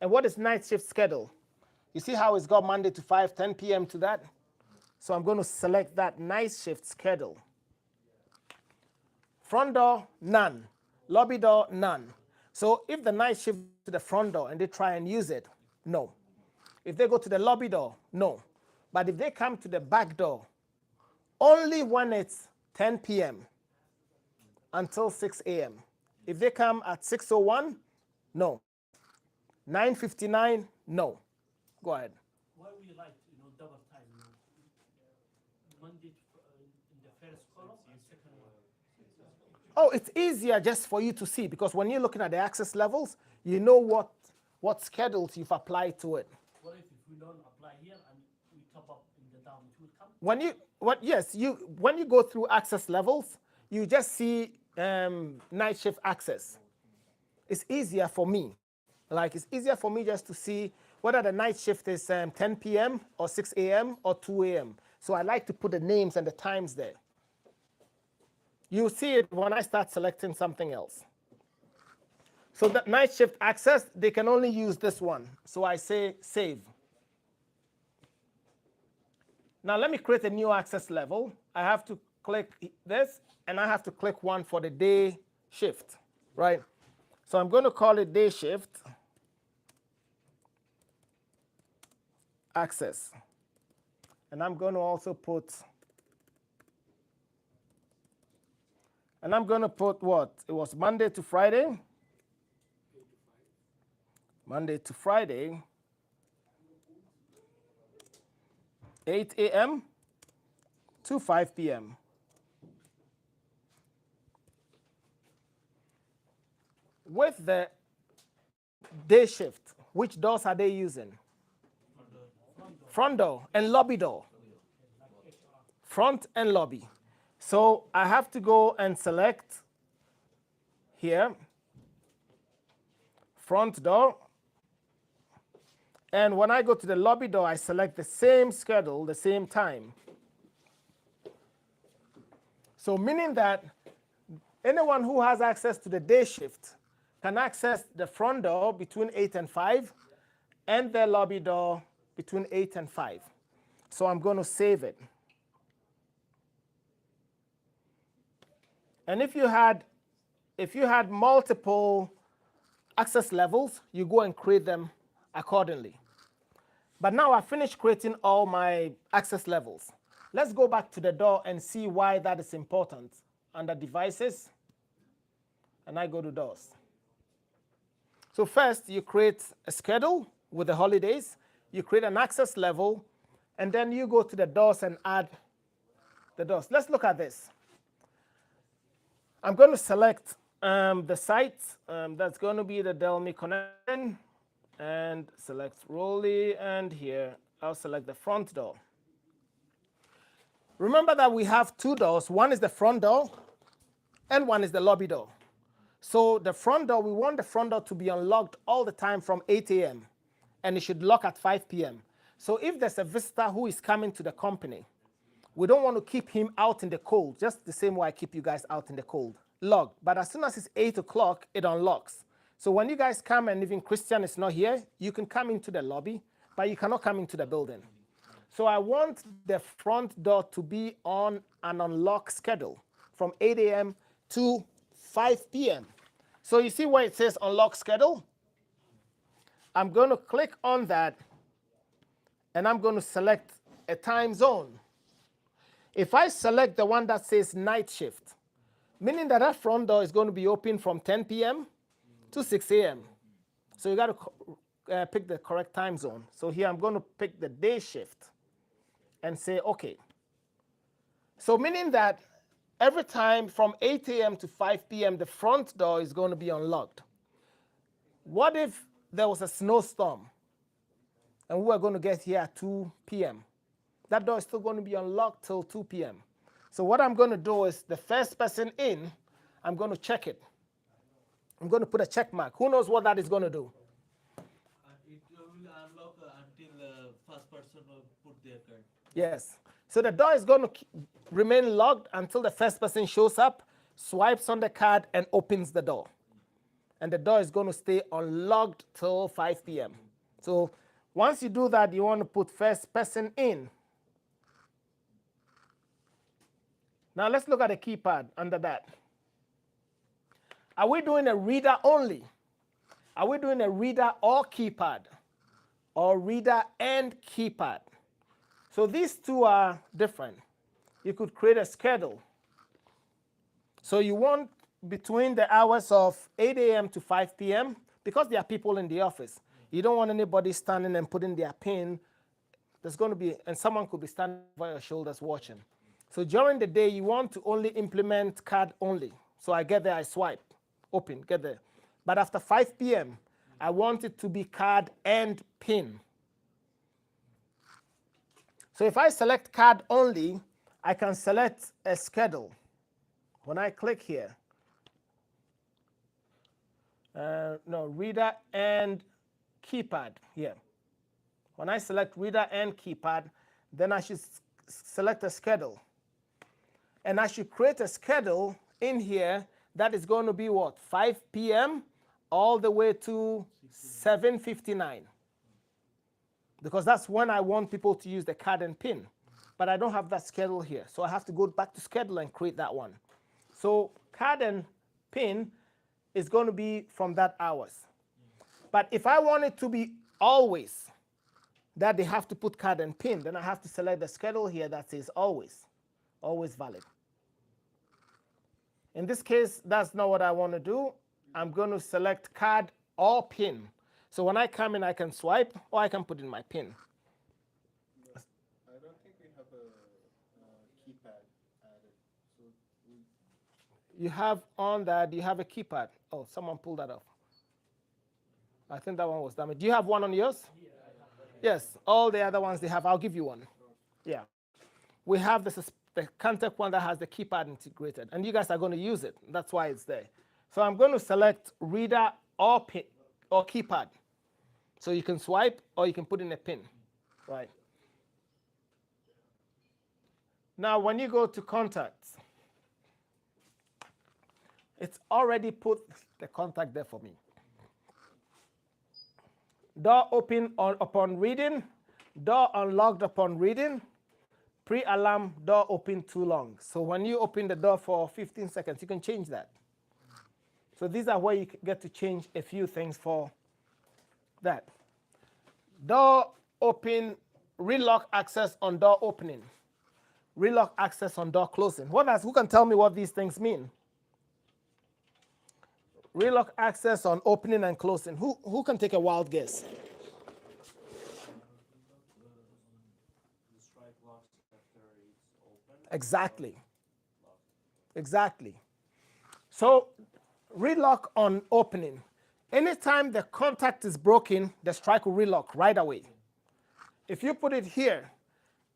And what is night shift schedule? You see how it's got Monday to 5, 10 p.m. to that? So I'm going to select that night shift schedule. Front door, none. Lobby door, none. So if the night shift to the front door and they try and use it, no. If they go to the lobby door, no. But if they come to the back door, only when it's 10 p.m. until 6 a.m. If they come at 6:01, no. 9:59, no. Go ahead. Why we like, double time, Monday in the first column and second one? Oh, it's easier just for you to see because when you're looking at the access levels, you know what schedules you've applied to it. What if we don't apply here and we top up in the down, it will come? When you go through access levels, you just see night shift access. It's easier for me. Like it's easier for me just to see whether the night shift is 10 p.m. or 6 a.m. or 2 a.m. So I like to put the names and the times there. You'll see it when I start selecting something else. So the night shift access, they can only use this one. So I say save. Now let me create a new access level. I have to click this, and I have to click one for the day shift, right? So I'm going to call it day shift access. And I'm going to also put, what? It was Monday to Friday. Monday to Friday, 8 a.m. to 5 p.m. With the day shift, which doors are they using? Front door and lobby door. Front and lobby. So I have to go and select here, front door. And when I go to the lobby door, I select the same schedule, the same time. So meaning that anyone who has access to the day shift can access the front door between 8 and 5 and the lobby door between 8 and 5. So I'm going to save it. And if you had multiple access levels, you go and create them accordingly. But now I've finished creating all my access levels. Let's go back to the door and see why that is important. Under devices, and I go to doors. So first, you create a schedule with the holidays. You create an access level, and then you go to the doors and add the doors. Let's look at this. I'm going to select the site. That's going to be the Delmi connection. And select Rolly, and here I'll select the front door. Remember that we have two doors. One is the front door, and one is the lobby door. So the front door, we want the front door to be unlocked all the time from 8 a.m. and it should lock at 5 p.m. So if there's a visitor who is coming to the company, we don't want to keep him out in the cold, just the same way I keep you guys out in the cold. Locked. But as soon as it's 8 o'clock, it unlocks. So when you guys come and even Christian is not here, you can come into the lobby, but you cannot come into the building. So I want the front door to be on an unlock schedule from 8 a.m. to 5 p.m. So you see where it says unlock schedule? I'm going to click on that, and I'm going to select a time zone. If I select the one that says night shift, meaning that front door is going to be open from 10 p.m. to 6 a.m. So you got to pick the correct time zone. So here I'm going to pick the day shift and say OK. So meaning that every time from 8 a.m. to 5 p.m., the front door is going to be unlocked. What if there was a snowstorm and we are going to get here at 2 p.m. That door is still going to be unlocked till 2 p.m. So what I'm going to do is the first person in, I'm going to check it. I'm going to put a check mark. Who knows what that is going to do? It will unlock until the first person will put their card. Yes. So the door is going to remain locked until the first person shows up, swipes on the card, and opens the door. And the door is going to stay unlocked till 5 p.m. So once you do that, you want to put first person in. Now let's look at the keypad under that. Are we doing a reader only? Are we doing a reader or keypad? Or reader and keypad? So these two are different. You could create a schedule. So you want between the hours of 8 a.m. to 5 p.m., because there are people in the office. You don't want anybody standing and putting their pin. There's going to be, and someone could be standing over your shoulders watching. So during the day, you want to only implement card only. So I get there, I swipe, open, get there. But after 5 p.m., I want it to be card and pin. So if I select card only, I can select a schedule. When I click here, reader and keypad here. When I select reader and keypad, then I should select a schedule. And I should create a schedule in here that is going to be what? 5 p.m. all the way to 7:59. Because that's when I want people to use the card and pin. But I don't have that schedule here. So I have to go back to schedule and create that one. So card and pin is going to be from that hours. But if I want it to be always that they have to put card and pin, then I have to select the schedule here that says always valid. In this case, that's not what I want to do. I'm going to select card or pin. So when I come in, I can swipe or I can put in my pin. I don't think we have a keypad added. So You have on that, you have a keypad. Oh, someone pulled that off. I think that one was damaged. Do you have one on yours? Yes, all the other ones they have. I'll give you one. Yeah. We have the Cantech one that has the keypad integrated. And you guys are going to use it. That's why it's there. So I'm going to select reader or pin or keypad. So you can swipe or you can put in a pin. Right. Now when you go to contacts, it's already put the contact there for me. Door open upon reading, door unlocked upon reading, pre-alarm, door open too long. So when you open the door for 15 seconds, you can change that. So these are where you get to change a few things for that. Door open, relock access on door opening, relock access on door closing. Who can tell me what these things mean? Relock access on opening and closing. Who can take a wild guess? the strike locks after it's open. Exactly. Exactly. So relock on opening. Anytime the contact is broken, the strike will relock right away. If you put it here,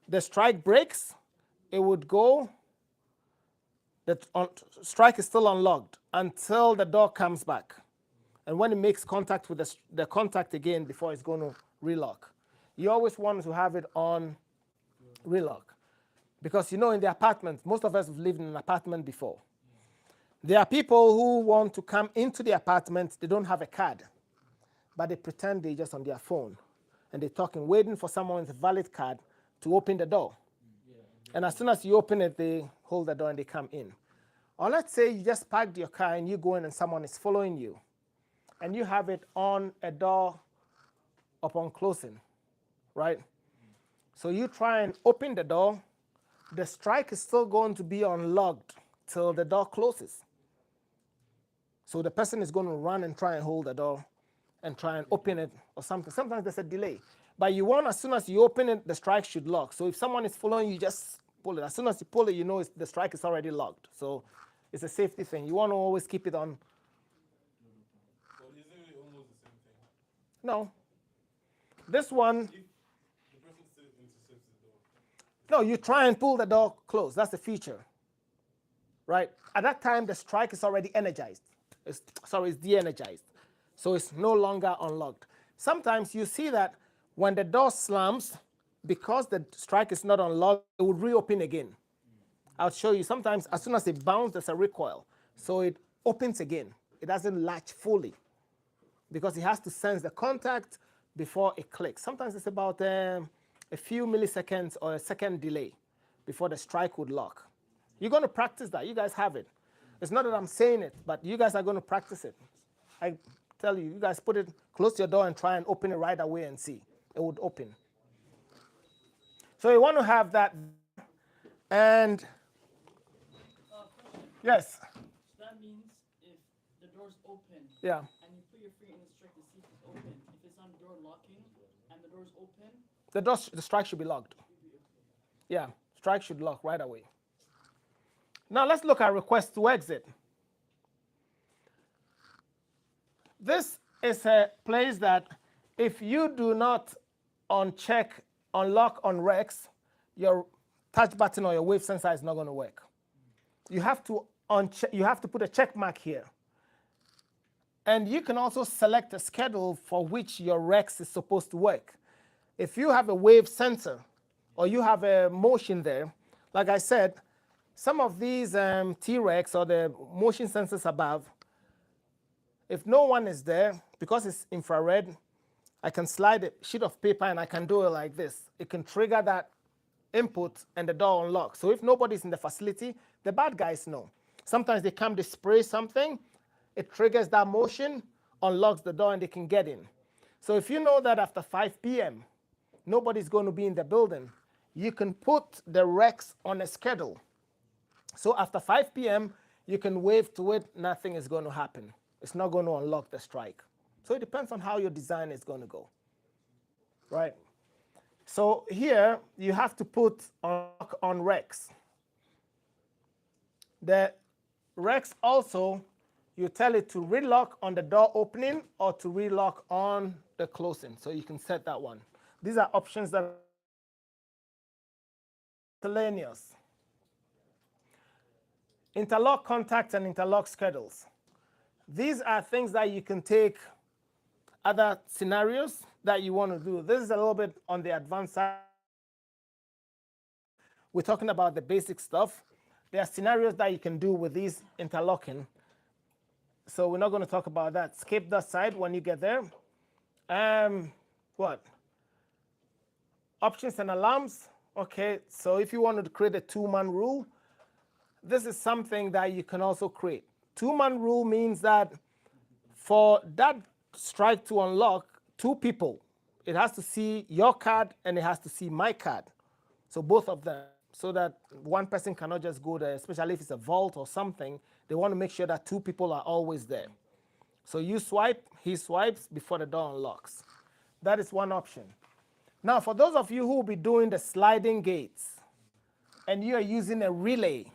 the strike breaks, it would go, the strike is still unlocked until the door comes back. And when it makes contact with the contact again before it's going to relock. You always want to have it on relock. Because you know in the apartment, most of us have lived in an apartment before. There are people who want to come into the apartment, they don't have a card, but they pretend they're just on their phone. And they're talking, waiting for someone with a valid card to open the door. And as soon as you open it, they hold the door and they come in. Or let's say you just parked your car and you go in and someone is following you. And you have it on a door upon closing, right? So you try and open the door. The strike is still going to be unlocked till the door closes. So the person is going to run and try and hold the door and try and open it or something. Sometimes there's a delay. But you want, as soon as you open it, the strike should lock. So if someone is following you, just pull it. As soon as you pull it, you know the strike is already locked. So it's a safety thing. You want to always keep it on. But isn't it almost the same thing? No. This one, If the person still intercepts the door. no, you try and pull the door closed. That's the feature, right? At that time, the strike is already energized. It's de-energized. So it's no longer unlocked. Sometimes you see that when the door slams, because the strike is not unlocked, it would reopen again. I'll show you. Sometimes as soon as it bounces, there's a recoil. So it opens again. It doesn't latch fully because it has to sense the contact before it clicks. Sometimes it's about a few milliseconds or a second delay before the strike would lock. You're going to practice that. You guys have it. It's not that I'm saying it, but you guys are going to practice it. I tell you, you guys put it, close your door and try and open it right away and see. It would open. So you want to have that. And Question. yes, So that means if the door's open yeah. and you put your finger in the strike to see if it's open, if it's on the door locking and the door's open, The strike should be locked. Yeah, strike should lock right away. Now let's look at request to exit. This is a place that if you do not unlock on Rex, your touch button or your wave sensor is not going to work. You have to put a check mark here. And you can also select a schedule for which your Rex is supposed to work. If you have a wave sensor or you have a motion there, like I said, some of these T-Rex or the motion sensors above, if no one is there, because it's infrared, I can slide a sheet of paper and I can do it like this. It can trigger that input and the door unlocks. So if nobody's in the facility, the bad guys know. Sometimes they come to spray something, it triggers that motion, unlocks the door and they can get in. So if you know that after 5 p.m., nobody's going to be in the building, you can put the Rex on a schedule. So after 5 p.m., you can wave to it, nothing is going to happen. It's not going to unlock the strike. So it depends on how your design is going to go, right? So here, you have to put unlock on Rex. The Rex also, you tell it to relock on the door opening or to relock on the closing. So you can set that one. These are options that are miscellaneous. Interlock contacts and interlock schedules. These are things that you can take other scenarios that you want to do. This is a little bit on the advanced side. We're talking about the basic stuff. There are scenarios that you can do with these interlocking. So we're not going to talk about that. Skip that side when you get there. What? Options and alarms. Okay, so if you wanted to create a 2-man rule, this is something that you can also create. 2-man rule means that for that strike to unlock, 2 people, it has to see your card and it has to see my card. So both of them, so that one person cannot just go there, especially if it's a vault or something. They want to make sure that 2 people are always there. So you swipe, he swipes before the door unlocks. That is one option. Now, for those of you who will be doing the sliding gates and you are using a relay,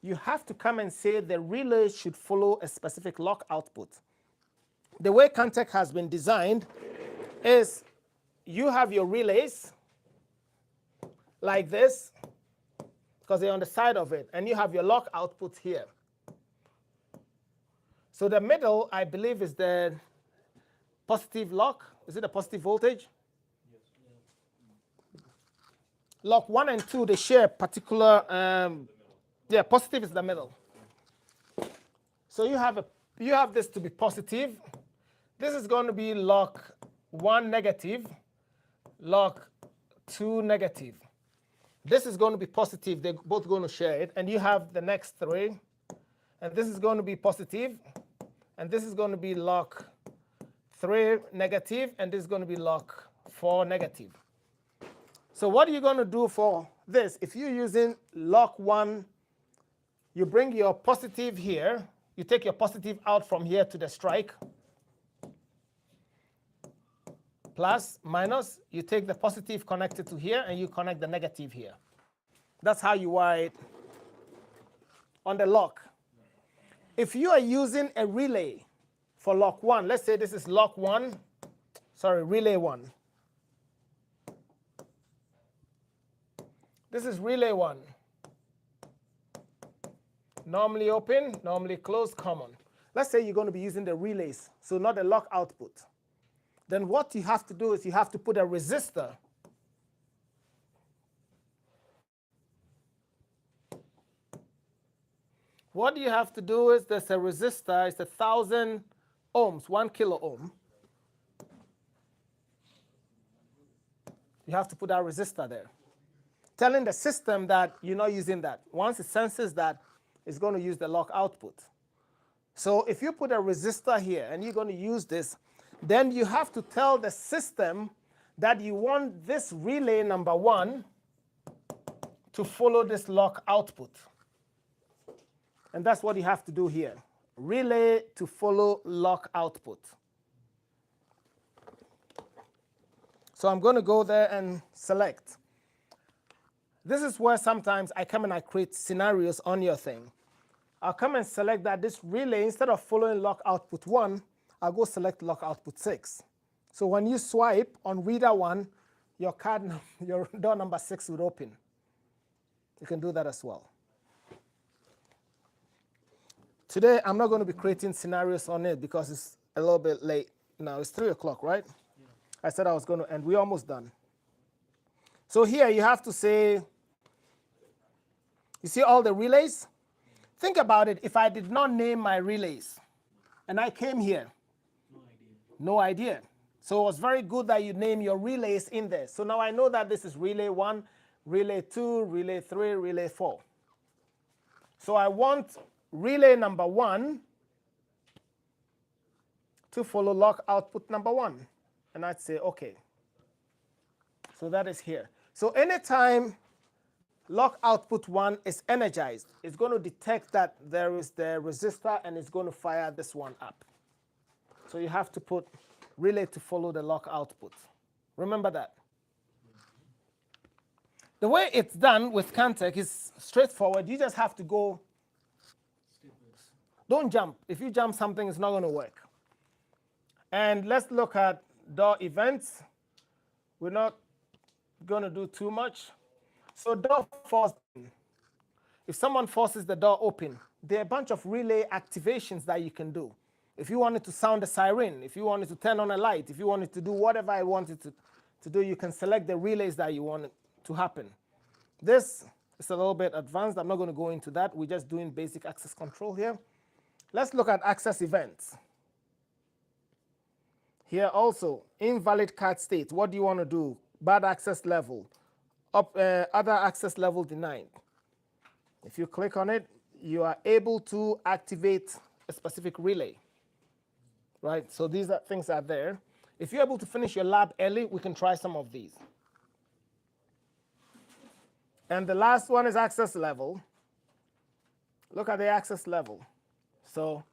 you have to come and say the relay should follow a specific lock output. The way Cantech has been designed is you have your relays like this, because they're on the side of it, and you have your lock outputs here. So the middle, I believe, is the positive lock. Is it a positive voltage? Yes. Lock 1 and 2, they share particular, positive is the middle. So you have this to be positive. This is going to be lock 1 negative, lock 2 negative. This is going to be positive. They're both going to share it. And you have the next 3. And this is going to be positive. And this is going to be lock 3 negative. And this is going to be lock 4 negative. So what are you going to do for this? If you're using lock 1, you bring your positive here. You take your positive out from here to the strike. Plus, minus, you take the positive connected to here and you connect the negative here. That's how you wire it on the lock. If you are using a relay for lock 1, let's say this is lock 1, relay 1. This is relay 1. Normally open, normally closed, common. Let's say you're going to be using the relays, so not the lock output. Then what you have to do is you have to put a resistor What you have to do is there's a resistor, it's 1,000 ohms, 1 kilo ohm. You have to put that resistor there, telling the system that you're not using that. Once it senses that, it's going to use the lock output. So if you put a resistor here and you're going to use this, then you have to tell the system that you want this relay number 1 to follow this lock output. And that's what you have to do here. Relay to follow lock output. So I'm going to go there and select. This is where sometimes I come and I create scenarios on your thing. I'll come and select that this relay, instead of following lock output 1, I'll go select lock output 6. So when you swipe on reader 1, your door number 6 would open. You can do that as well. Today, I'm not going to be creating scenarios on it because it's a little bit late. Now, it's 3 o'clock, right? Yeah. I said I was going to end. We're almost done. So here, you have to say, you see all the relays? Think about it. If I did not name my relays, and I came here, no idea. So it was very good that you name your relays in there. So now I know that this is relay 1, relay 2, relay 3, relay 4. So I want relay number 1 to follow lock output number 1. And I'd say, OK. So that is here. So anytime lock output 1 is energized, it's going to detect that there is the resistor, and it's going to fire this one up. So you have to put relay to follow the lock output. Remember that. The way it's done with Cantech is straightforward. You just have to go. Don't jump. If you jump something, it's not going to work. And let's look at door events. We're not going to do too much. So door force. If someone forces the door open, there are a bunch of relay activations that you can do. If you wanted to sound a siren, if you wanted to turn on a light, if you wanted to do whatever I wanted to do, you can select the relays that you want to happen. This is a little bit advanced. I'm not going to go into that. We're just doing basic access control here. Let's look at access events. Here also, invalid card state. What do you want to do? Bad access level. Other access level denied. If you click on it, you are able to activate a specific relay. Right? So these things are there. If you're able to finish your lab early, we can try some of these. And the last one is access level. Look at the access level. So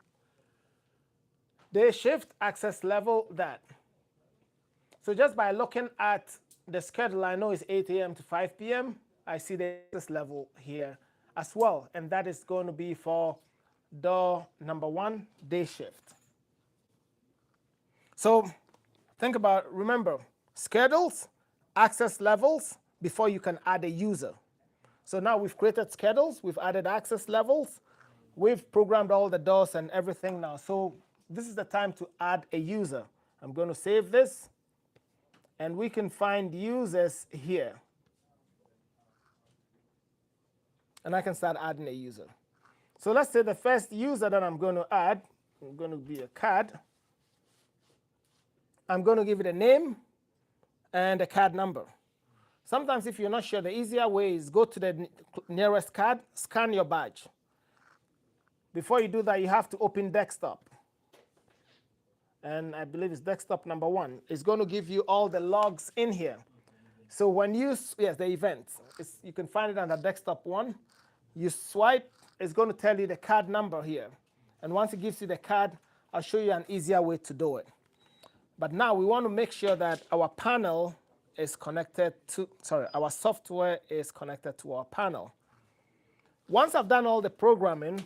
they shift access level that. So just by looking at the schedule, I know it's 8 a.m. to 5 p.m. I see the access level here as well. And that is going to be for door number 1, day shift. So think about, remember, schedules, access levels before you can add a user. So now we've created schedules, we've added access levels, we've programmed all the doors and everything now. So this is the time to add a user. I'm going to save this, and we can find users here. And I can start adding a user. So let's say the first user that I'm going to add is going to be a card. I'm going to give it a name and a card number. Sometimes if you're not sure, the easier way is go to the nearest card, scan your badge. Before you do that, you have to open desktop. And I believe it's desktop number 1. It's going to give you all the logs in here. So when you, yes, the events, you can find it under desktop 1. You swipe, it's going to tell you the card number here. And once it gives you the card, I'll show you an easier way to do it. But now we want to make sure that our panel is connected to, our software is connected to our panel. Once I've done all the programming,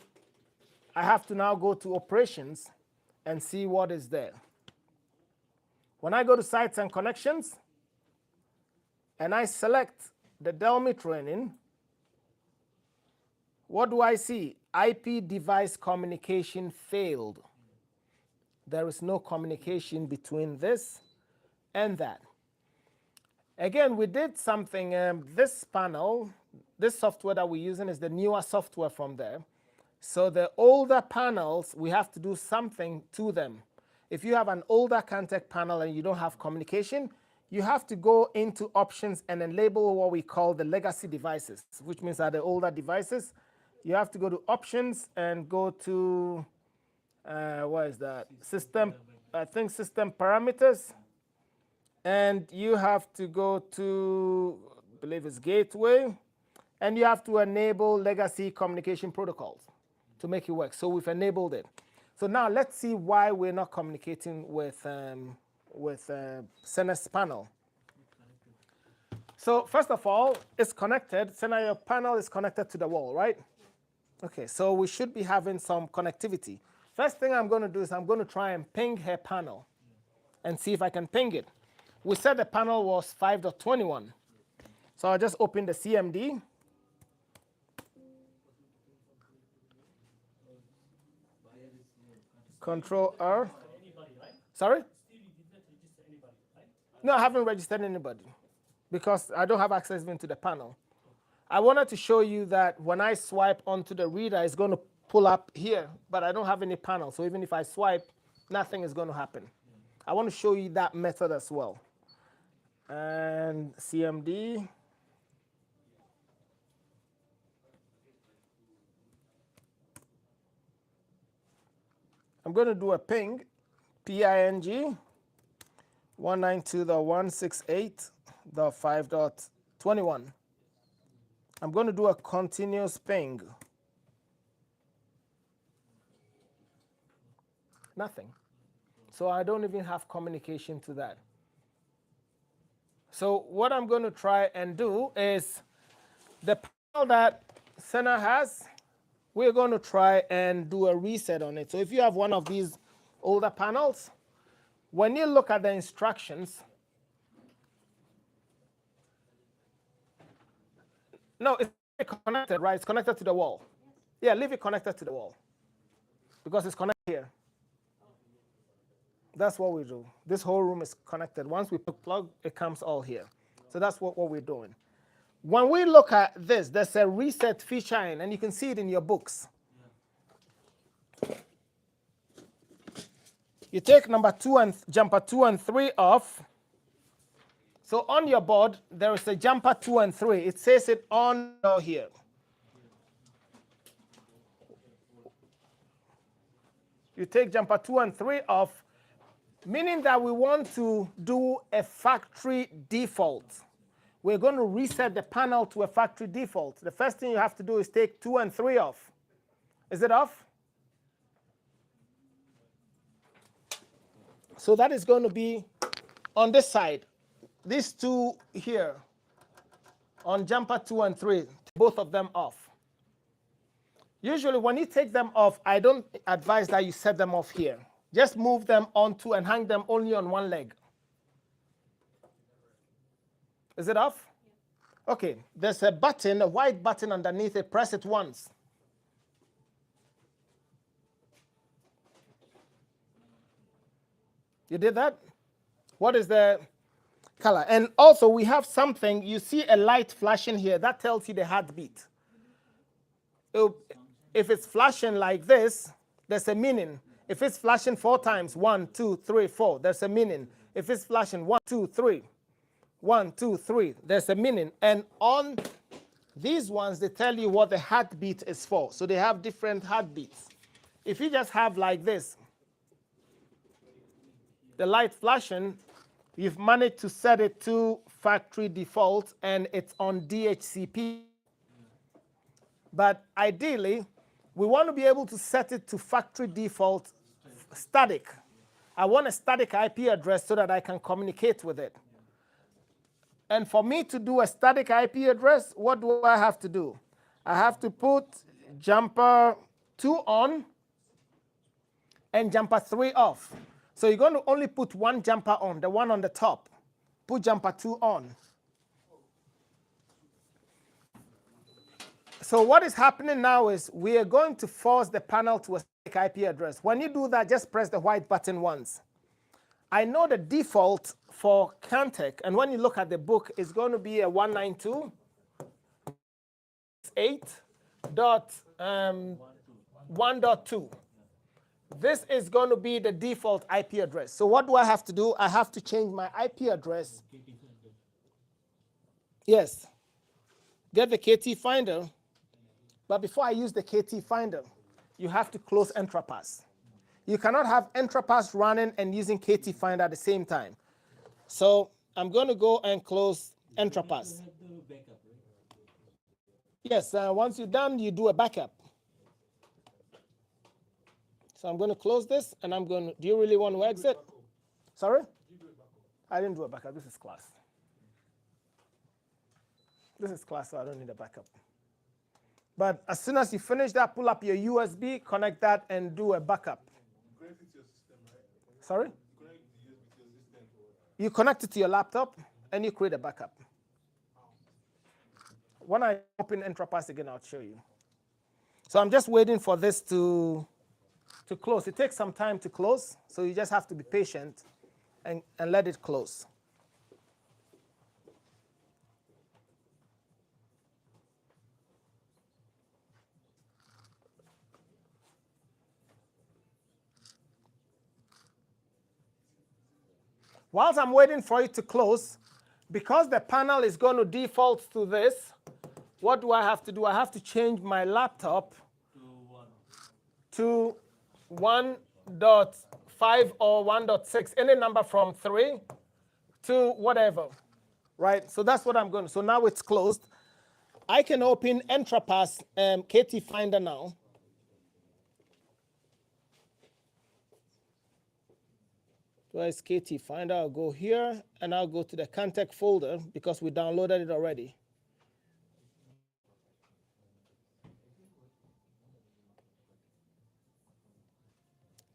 I have to now go to operations and see what is there. When I go to sites and connections, and I select the Delmi training, what do I see? IP device communication failed. There is no communication between this and that. Again, we did something, this panel, this software that we're using is the newer software from there. So the older panels, we have to do something to them. If you have an older Cantech panel and you don't have communication, you have to go into options and enable what we call the legacy devices, which means are the older devices. You have to go to options and go to, what is that? System, I think system parameters. And you have to go to, I believe it's gateway, and you have to enable legacy communication protocols to make it work. So we've enabled it. So now let's see why we're not communicating with Sena's panel. So first of all, it's connected. Sena, your panel is connected to the wall, right? Okay, so we should be having some connectivity. First thing I'm going to do is I'm going to try and ping her panel and see if I can ping it. We said the panel was 5.21. So I'll just open the CMD. Control R. Sorry? No, I haven't registered anybody because I don't have access even to the panel. I wanted to show you that when I swipe onto the reader, it's going to pull up here, but I don't have any panel. So even if I swipe, nothing is going to happen. I want to show you that method as well. And CMD. I'm going to do a ping, PING, 192.168.5.21. I'm going to do a continuous ping. Nothing. So I don't even have communication to that. So what I'm going to try and do is the panel that Sena has, we're going to try and do a reset on it. So if you have one of these older panels, when you look at the instructions, no, it's connected, right? It's connected to the wall. Yeah, leave it connected to the wall because it's connected here. That's what we do. This whole room is connected. Once we plug, it comes all here. So that's what we're doing. When we look at this, there's a reset feature in, and you can see it in your books. You take jumper 2 and 3 off. So on your board, there is a jumper 2 and 3. It says it on here. You take jumper 2 and 3 off, meaning that we want to do a factory default. We're going to reset the panel to a factory default. The first thing you have to do is take 2 and 3 off. Is it off? So that is going to be on this side. These two here, on jumper 2 and 3, both of them off. Usually when you take them off, I don't advise that you set them off here. Just move them onto and hang them only on one leg. Is it off? Okay, there's a button, a white button underneath it. Press it once. You did that? What is the color? And also we have something, you see a light flashing here. That tells you the heartbeat. If it's flashing like this, there's a meaning. If it's flashing 4 times, 1, 2, 3, 4, there's a meaning. If it's flashing 1, 2, 3, 1, 2, 3, there's a meaning. And on these ones, they tell you what the heartbeat is for. So they have different heartbeats. If you just have like this, the light flashing, you've managed to set it to factory default, and it's on DHCP. But ideally, we want to be able to set it to factory default static. I want a static IP address so that I can communicate with it. And for me to do a static IP address, what do I have to do? I have to put jumper 2 on and jumper 3 off. So you're going to only put one jumper on, the one on the top. Put jumper 2 on. So what is happening now is we are going to force the panel to a static IP address. When you do that, just press the white button once. I know the default for Cantech, and when you look at the book, it's going to be a 192.1.2. This is going to be the default IP address. So what do I have to do? I have to change my IP address. Yes. Get the KT Finder. But before I use the KT Finder, you have to close Entrapass. You cannot have Entrapass running and using KT Finder at the same time. So I'm going to go and close Entrapass. Yes, once you're done, you do a backup. So I'm going to close this, and I'm going to, do you really want to exit? Sorry? I didn't do a backup. This is class. This is class, so I don't need a backup. But as soon as you finish that, pull up your USB, connect that, and do a backup. Connect it to your system, right? Sorry? Connect the USB to your system. You connect it to your laptop, and you create a backup. When I open Entrapass again, I'll show you. So I'm just waiting for this to close. It takes some time to close, so you just have to be patient and let it close. Whilst I'm waiting for it to close, because the panel is going to default to this, what do I have to do? I have to change my laptop to 1.5 or 1.6, any number from 3 to whatever, right? So that's what I'm going to. So now it's closed. I can open Entrapass KT Finder now. Where is KT Finder? I'll go here, and I'll go to the Cantech folder because we downloaded it already.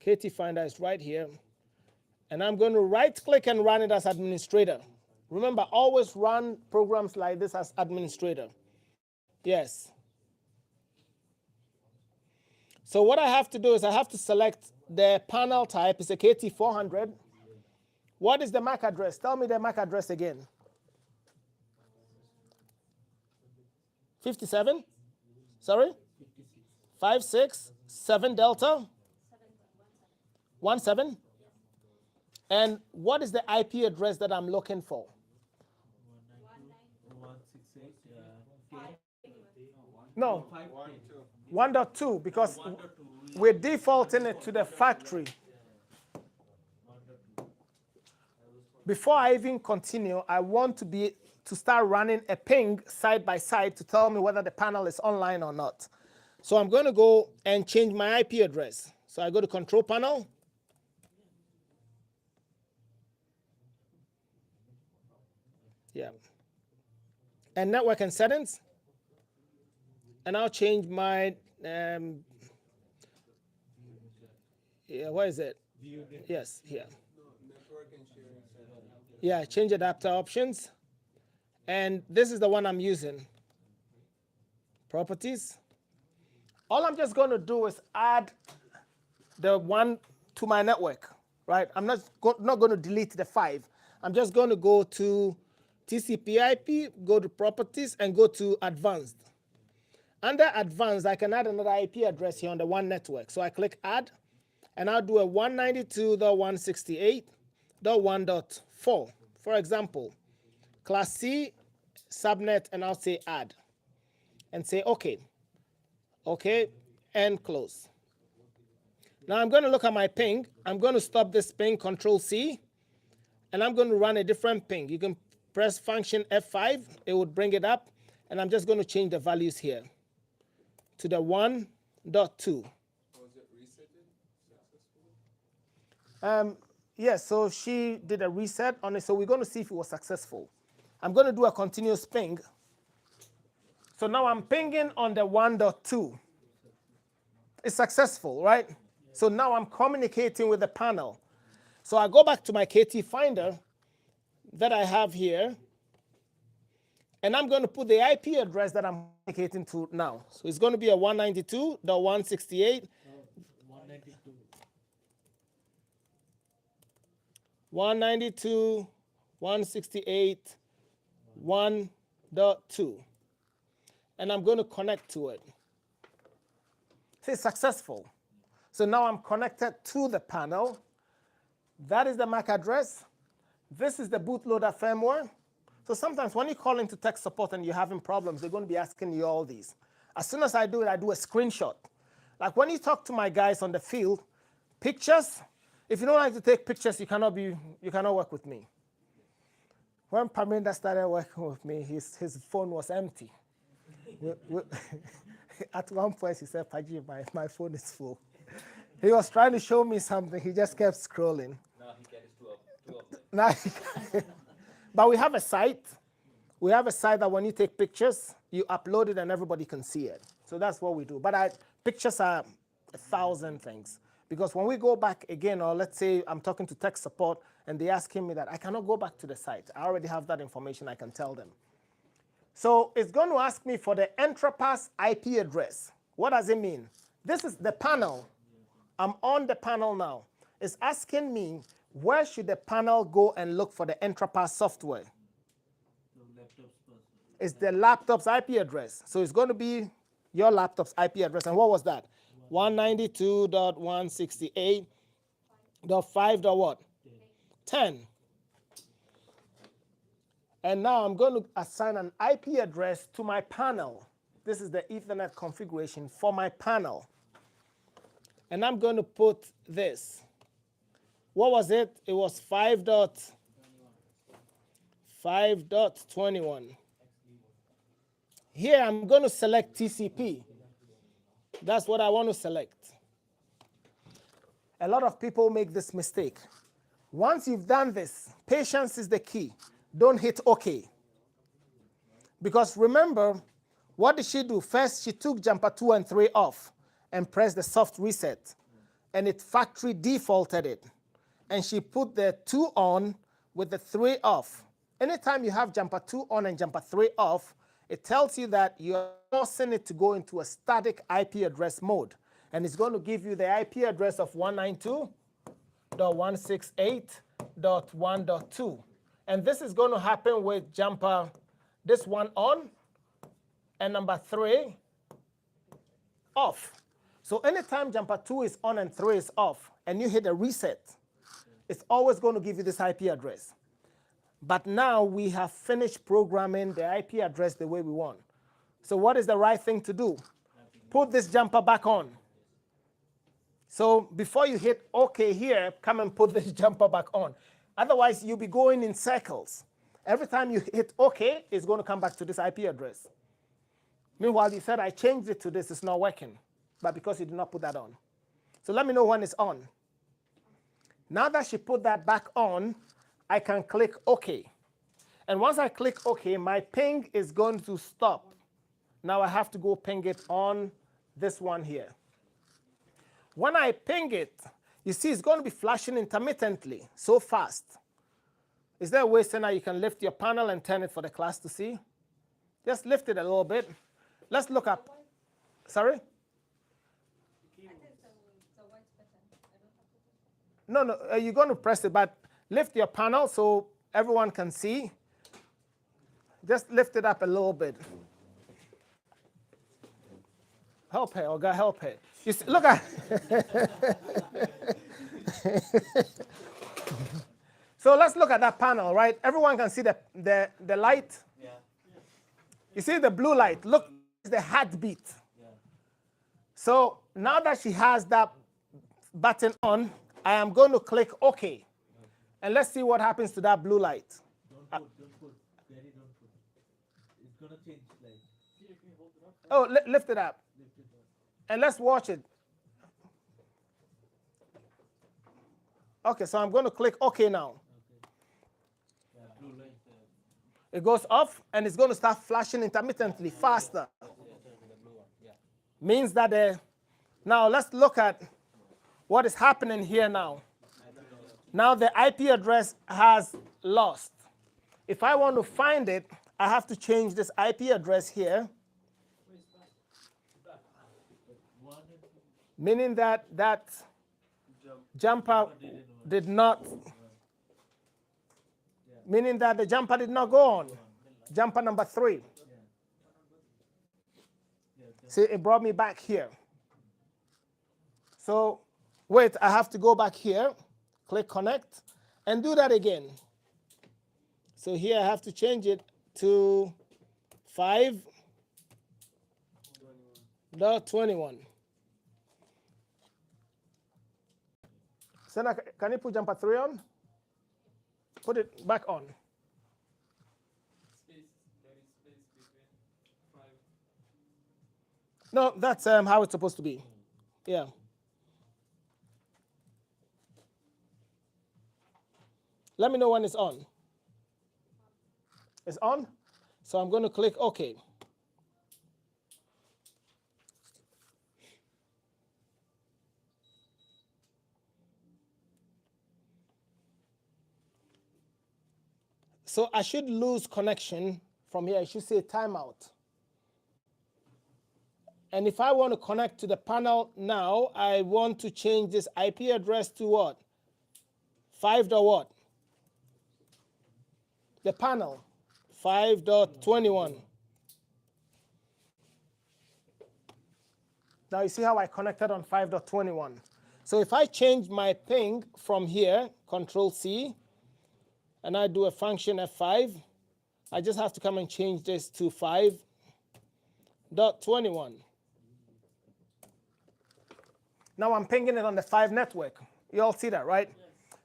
KT Finder is right here. And I'm going to right-click and run it as administrator. Remember, always run programs like this as administrator. Yes. So what I have to do is I have to select the panel type. It's a KT400. What is the MAC address? Tell me the MAC address again. 57? Sorry? 567 Delta? 17? And what is the IP address that I'm looking for? 168. No, 1.2, because we're defaulting it to the factory. Before I even continue, I want to start running a ping side by side to tell me whether the panel is online or not. So I'm going to go and change my IP address. So I go to Control Panel. Yeah. And Network and Settings. And I'll change my, where is it? Yes, here. Yeah, change adapter options. And this is the one I'm using. Properties. All I'm just going to do is add the one to my network, right? I'm not going to delete the 5. I'm just going to go to TCP/IP, go to Properties, and go to Advanced. Under Advanced, I can add another IP address here on the one network. So I click Add, and I'll do a 192.168.1.4. For example, Class C, subnet, and I'll say Add, and say OK. OK, and close. Now I'm going to look at my ping. I'm going to stop this ping, Control C, and I'm going to run a different ping. You can press function F5. It would bring it up, and I'm just going to change the values here to the 1.2. Was it resetted successfully? Yes, so she did a reset on it, so we're going to see if it was successful. I'm going to do a continuous ping. So now I'm pinging on the 1.2. It's successful, right? So now I'm communicating with the panel. So I go back to my KT Finder that I have here, And I'm going to put the IP address that I'm communicating to now. So it's going to be a 192.168. 192. 192.168.1.2. And I'm going to connect to it. See, successful. So now I'm connected to the panel. That is the MAC address. This is the bootloader firmware. So sometimes when you call into tech support and you're having problems, they're going to be asking you all these. As soon as I do it, I do a screenshot. Like when you talk to my guys on the field, pictures, if you don't like to take pictures, you cannot work with me. When Parminder started working with me, his phone was empty. At one point, he said, Paji, my phone is full. He was trying to show me something. He just kept scrolling. Now he carries two of them. Now but we have a site. We have a site that when you take pictures, you upload it and everybody can see it. So that's what we do. But pictures are 1,000 things. Because when we go back again, or let's say I'm talking to tech support and they're asking me that, I cannot go back to the site. I already have that information. I can tell them. So it's going to ask me for the Entrapass IP address. What does it mean? This is the panel. I'm on the panel now. It's asking me, where should the panel go and look for the Entrapass software? So laptop's person. It's the laptop's IP address. So it's going to be your laptop's IP address. And what was that? 192.168.5. 10. And now I'm going to assign an IP address to my panel. This is the Ethernet configuration for my panel. And I'm going to put this. What was it? It was 5.21. Here I'm going to select TCP. That's what I want to select. A lot of people make this mistake. Once you've done this, patience is the key. Don't hit OK. Because remember, what did she do? First, she took jumper 2 and 3 off and pressed the soft reset. And it factory defaulted it. And she put the 2 on with the 3 off. Anytime you have jumper 2 on and jumper 3 off, it tells you that you're forcing it to go into a static IP address mode. And it's going to give you the IP address of 192.168.1.2. And this is going to happen with jumper, this one on, and number 3 off. So anytime jumper 2 is on and 3 is off, and you hit a reset, it's always going to give you this IP address. But now we have finished programming the IP address the way we want. So what is the right thing to do? Put this jumper back on. So before you hit OK here, come and put this jumper back on. Otherwise, you'll be going in circles. Every time you hit OK, it's going to come back to this IP address. Meanwhile, you said, I changed it to this. It's not working. But because you did not put that on. So let me know when it's on. Now that she put that back on, I can click OK. And once I click OK, my ping is going to stop. Now I have to go ping it on this one here. When I ping it, you see it's going to be flashing intermittently, so fast. Is there a way, Senna, you can lift your panel and turn it for the class to see? Just lift it a little bit. Let's look up. Sorry? I think the white button. I don't have to. No, you're going to press it, but lift your panel so everyone can see. Just lift it up a little bit. Help her, Olga, help her. You see, look at. So let's look at that panel, right? Everyone can see the light. Yeah. You see the blue light. Look, it's the heartbeat. Yeah. So now that she has that button on, I am going to click OK. And let's see what happens to that blue light. Don't put. Gary, don't put. It's gonna change light. Oh, lift it up. Lift it up. And let's watch it. Okay, so I'm going to click OK now. Okay. Yeah, blue light. It goes off, and it's going to start flashing intermittently, faster. The blue one. Yeah. Means that now let's look at what is happening here now. Now the IP address has lost. If I want to find it, I have to change this IP address here, One and two. meaning that that jumper did not, meaning that the jumper did not go on. Jumper number 3. See, it brought me back here. So, wait, I have to go back here, click connect, and do that again. So here I have to change it to 5.21. So now, can you put jumper 3 on? Put it back on. Space, there is space between 5. No, that's how it's supposed to be. Yeah. Let me know when it's on. It's on? So I'm going to click OK. So I should lose connection from here. I should say timeout. And if I want to connect to the panel now, I want to change this IP address to what? 5. What? The panel, 5.21. Now you see how I connected on 5.21. So if I change my ping from here, Control C, and I do a function F5, I just have to come and change this to 5.21. Now I'm pinging it on the 5 network. You all see that, right? Yes.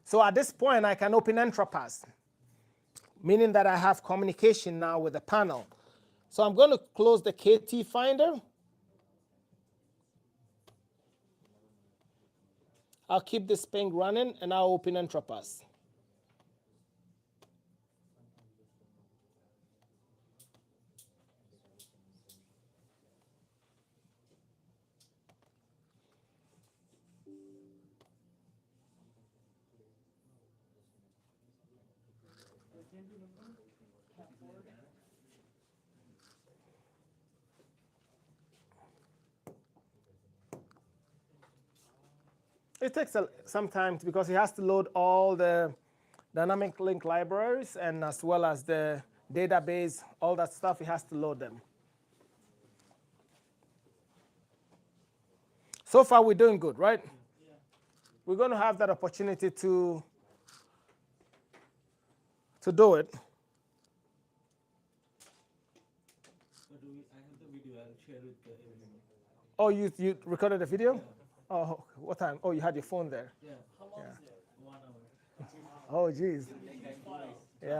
So at this point, I can open Entrapass, meaning that I have communication now with the panel. So I'm going to close the KT Finder. I'll keep this ping running, and I'll open Entrapass. It takes some time because he has to load all the dynamic link libraries and as well as the database, all that stuff, he has to load them. So far, we're doing good, right? Yeah. We're going to have that opportunity to do it. But I have the video. I'll share with everyone. Oh, you recorded the video? Yeah. Oh, what time? Oh, you had your phone there. Yeah. How long Yeah. is it? 1 hour. Oh, geez. Yeah. No,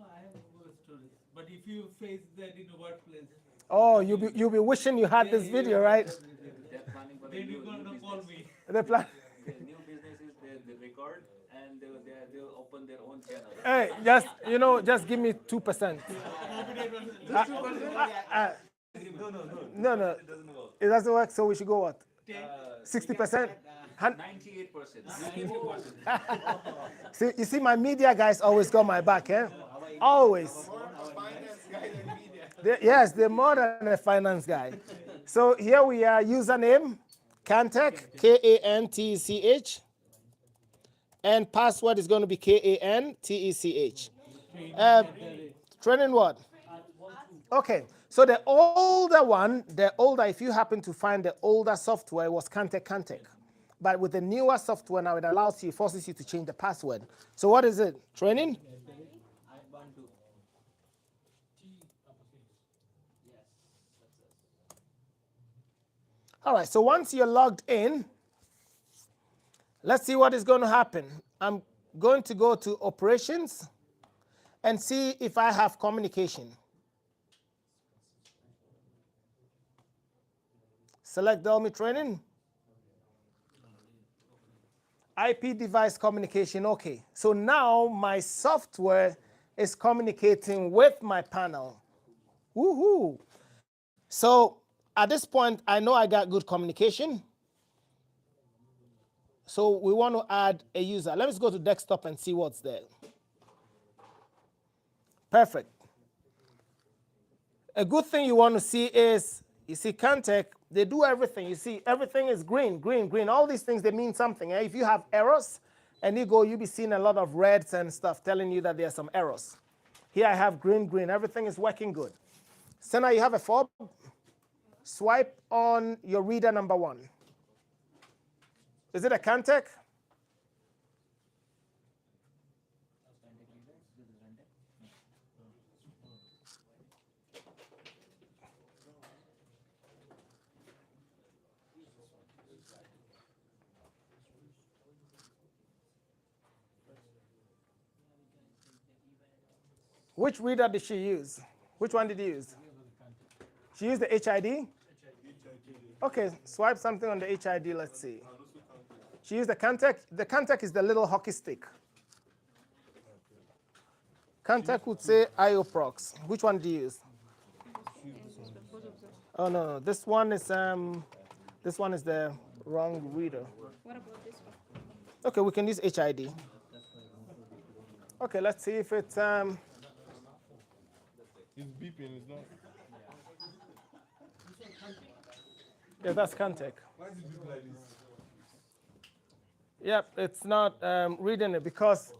I have more stories. But if you face that in a workplace, Oh, you'll be wishing you had this video, right? They're planning for the then new, you're gonna new call business. me. The plan. The new businesses, they record and they'll open their own channel. Hey, just give me 2%. No. It doesn't work, so we should go what? 60%? 98%. See, you see, my media guys always got my back, eh? Always. Finance guy than media. Yes, they're more than a finance guy. So here we are, username, Kantech, Kantech. And password is going to be Kantech. Training what? Okay, so the older, if you happen to find the older software, was Kantech. But with the newer software now, it forces you to change the password. So what is it? Training? All right, so once you're logged in, let's see what is going to happen. I'm going to go to operations and see if I have communication. Select Delmi Training. IP device communication, okay. So now my software is communicating with my panel. Woohoo! So at this point, I know I got good communication. So we want to add a user. Let's go to desktop and see what's there. Perfect. A good thing you want to see is, you see, Cantech, they do everything. You see, everything is green, green, green. All these things, they mean something. If you have errors, and you'll be seeing a lot of reds and stuff telling you that there are some errors. Here I have green, green. Everything is working good. So now you have a fob. Swipe on your reader number 1. Is it a Cantech? Which reader did she use? Which one did you use? She used the HID? Okay, swipe something on the HID, let's see. She used the Cantech. The Cantech is the little hockey stick. Cantech would say IOProx. Which one did you use? Oh no, this one is the wrong reader. What about this one? Okay, we can use HID. Okay, let's see if it's It's beeping, it's not. yeah, that's Cantech. Why is it beep like this? Yep, it's not reading it because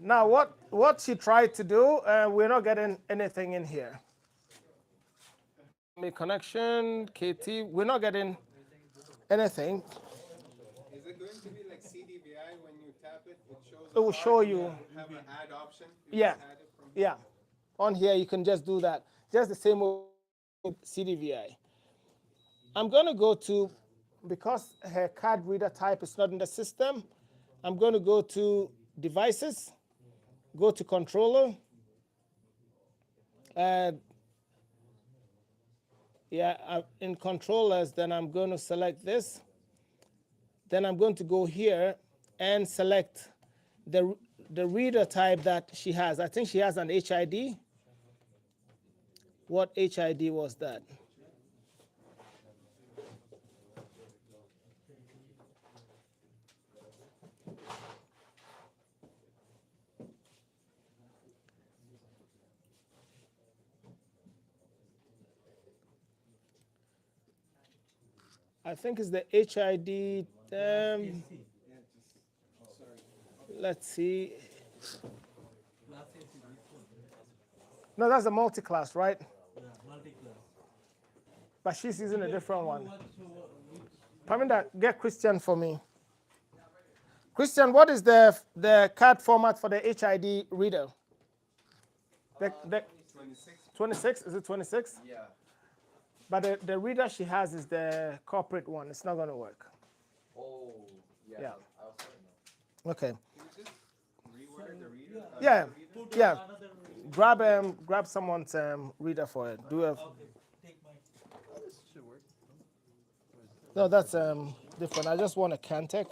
now what she tried to do, we're not getting anything in here. Make connection, KT, we're not getting anything. Is it going to be like CDVI when you tap it? It shows. It will show you. Have an add option. You Yeah, just add it from yeah. On here you can just do that. Just the same with CDVI. I'm going to go to, because her card reader type is not in the system, I'm going to go to devices, go to controller, and in controllers, then I'm going to select this. Then I'm going to go here and select the reader type that she has. I think she has an HID. What HID was that? I think it's the HID. Let's see. No, that's a multi-class, right? Multi-class. But she's using a different one. Paminda, get Christian for me. Christian, what is the card format for the HID reader? The 26. 26? Is it 26? Yeah. But the reader she has is the corporate one. It's not going to work. Oh, yeah. Yeah. I'll start now. Okay. Can you just reword the reader? Yeah. Put Yeah. another Grab someone's reader for it. Do a. okay, take mine. This should work. No, that's different. I just want a Cantech.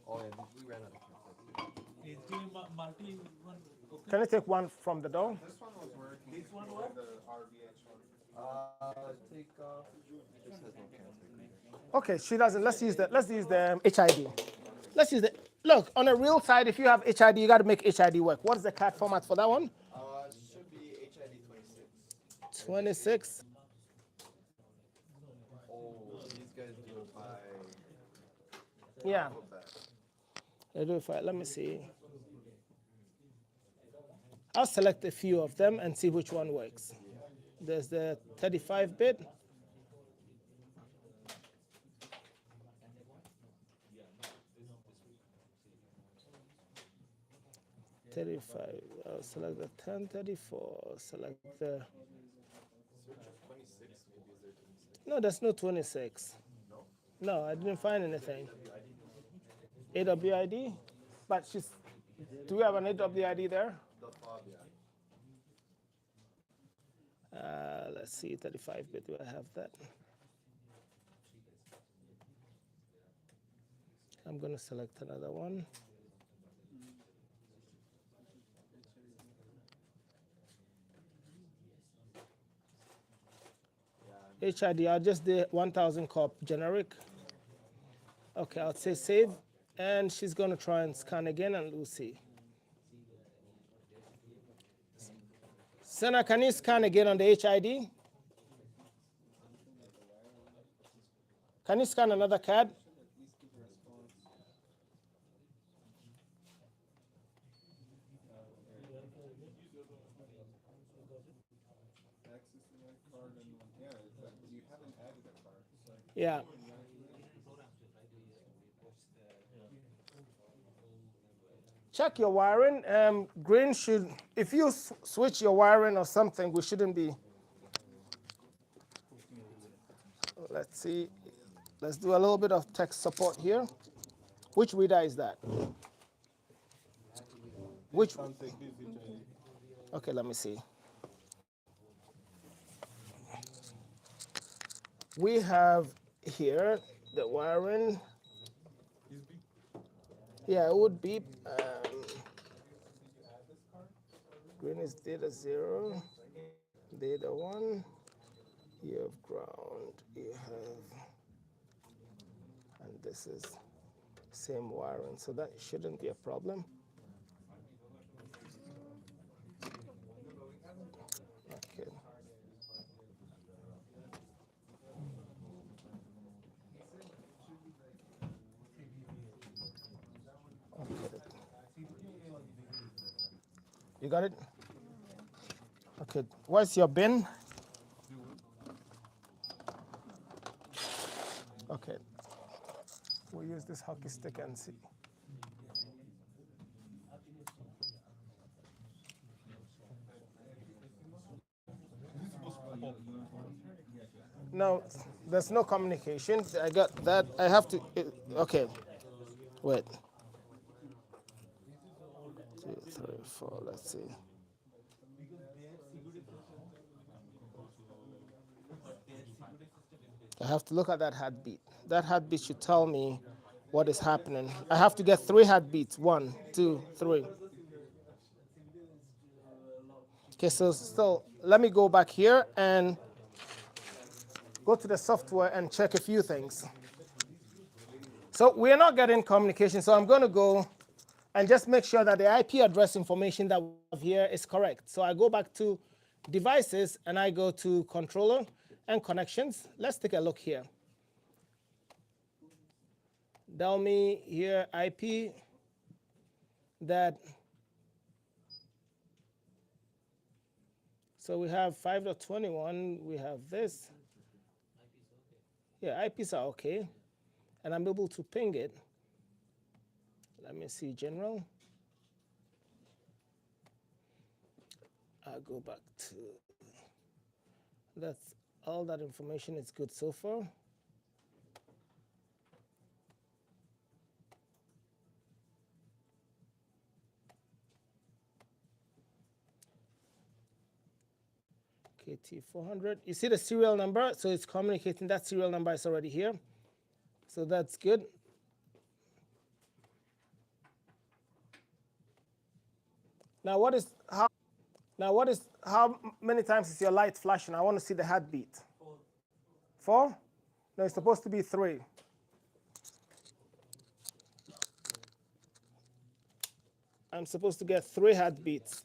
Oh, yeah, we ran out of context. He's doing multi one. Okay. Can I take one from the door? This one was working. This one for worked? the RVH one. Take off. This has no context. Okay, she doesn't. Let's use the HID. Let's use the look on a real side. If you have HID, you got to make HID work. What is the card format for that one? It should be HID 26. 26. Oh, these guys do it by Yeah. alphabet. Let me see. I'll select a few of them and see which one works. There's the 35-bit. I'll select the 1034. Select the. No, there's no 26. No, I didn't find anything. AWID, but she's. Do we have an AWID there? The fob, yeah. Let's see, 35-bit. Do I have that? I'm going to select another one. HID, I'll just do 1000 cop generic. Okay, I'll say save. And she's going to try and scan again, and we'll see. Senna, can you scan again on the HID? Can you scan another CAD? At least give a response. Accessing my card and yeah, you haven't added a card. So Yeah. Check your wiring. Green should, if you switch your wiring or something, we shouldn't be. Let's see. Let's do a little bit of tech support here. Which reader is that? Which? Okay, let me see. We have here the wiring. Yeah, it would be. Green is data 0, data 1. You have ground. You have, and this is same wiring, so that shouldn't be a problem. Okay. Okay. You got it? Okay. Where's your bin? Okay. We'll use this hockey stick and see. No, there's no communication. I got that. I have to. Okay. Wait. 2, 3, 4. Let's see. I have to look at that heartbeat. That heartbeat should tell me what is happening. I have to get 3 heartbeats. 1, 2, 3. Okay, so let me go back here and go to the software and check a few things. So we're not getting communication, so I'm going to go and just make sure that the IP address information that we have here is correct. So I go back to devices and I go to controller and connections. Let's take a look here. Delmi here, IP, that. So we have 5.21, we have this. Yeah, IPs are okay. And I'm able to ping it. Let me see general. I'll go back to, that's all that information is good so far. KT400. You see the serial number? So it's communicating. That serial number is already here. So that's good. Now how many times is your light flashing? I want to see the heartbeat. 4? No, it's supposed to be 3. I'm supposed to get 3 heartbeats.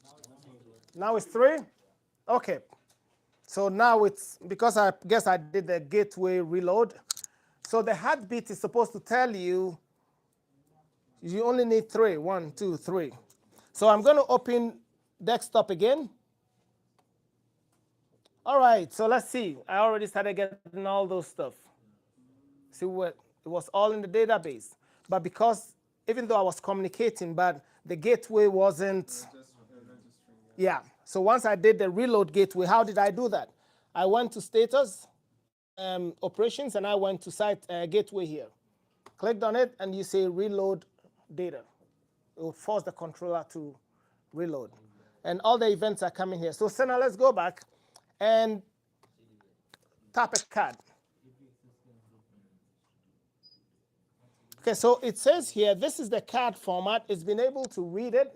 Now it's 3? Okay. So now it's, because I guess I did the gateway reload. So the heartbeat is supposed to tell you, you only need 3. 1, 2, 3. So I'm going to open desktop again. All right, so let's see. I already started getting all those stuff. See what, it was all in the database. But because, even though I was communicating, but the gateway wasn't, yeah. So once I did the reload gateway, how did I do that? I went to status, operations, and I went to site gateway here. Clicked on it, and you say reload data. It will force the controller to reload. And all the events are coming here. So Senna, let's go back and tap a card. Okay, so it says here, this is the card format. It's been able to read it,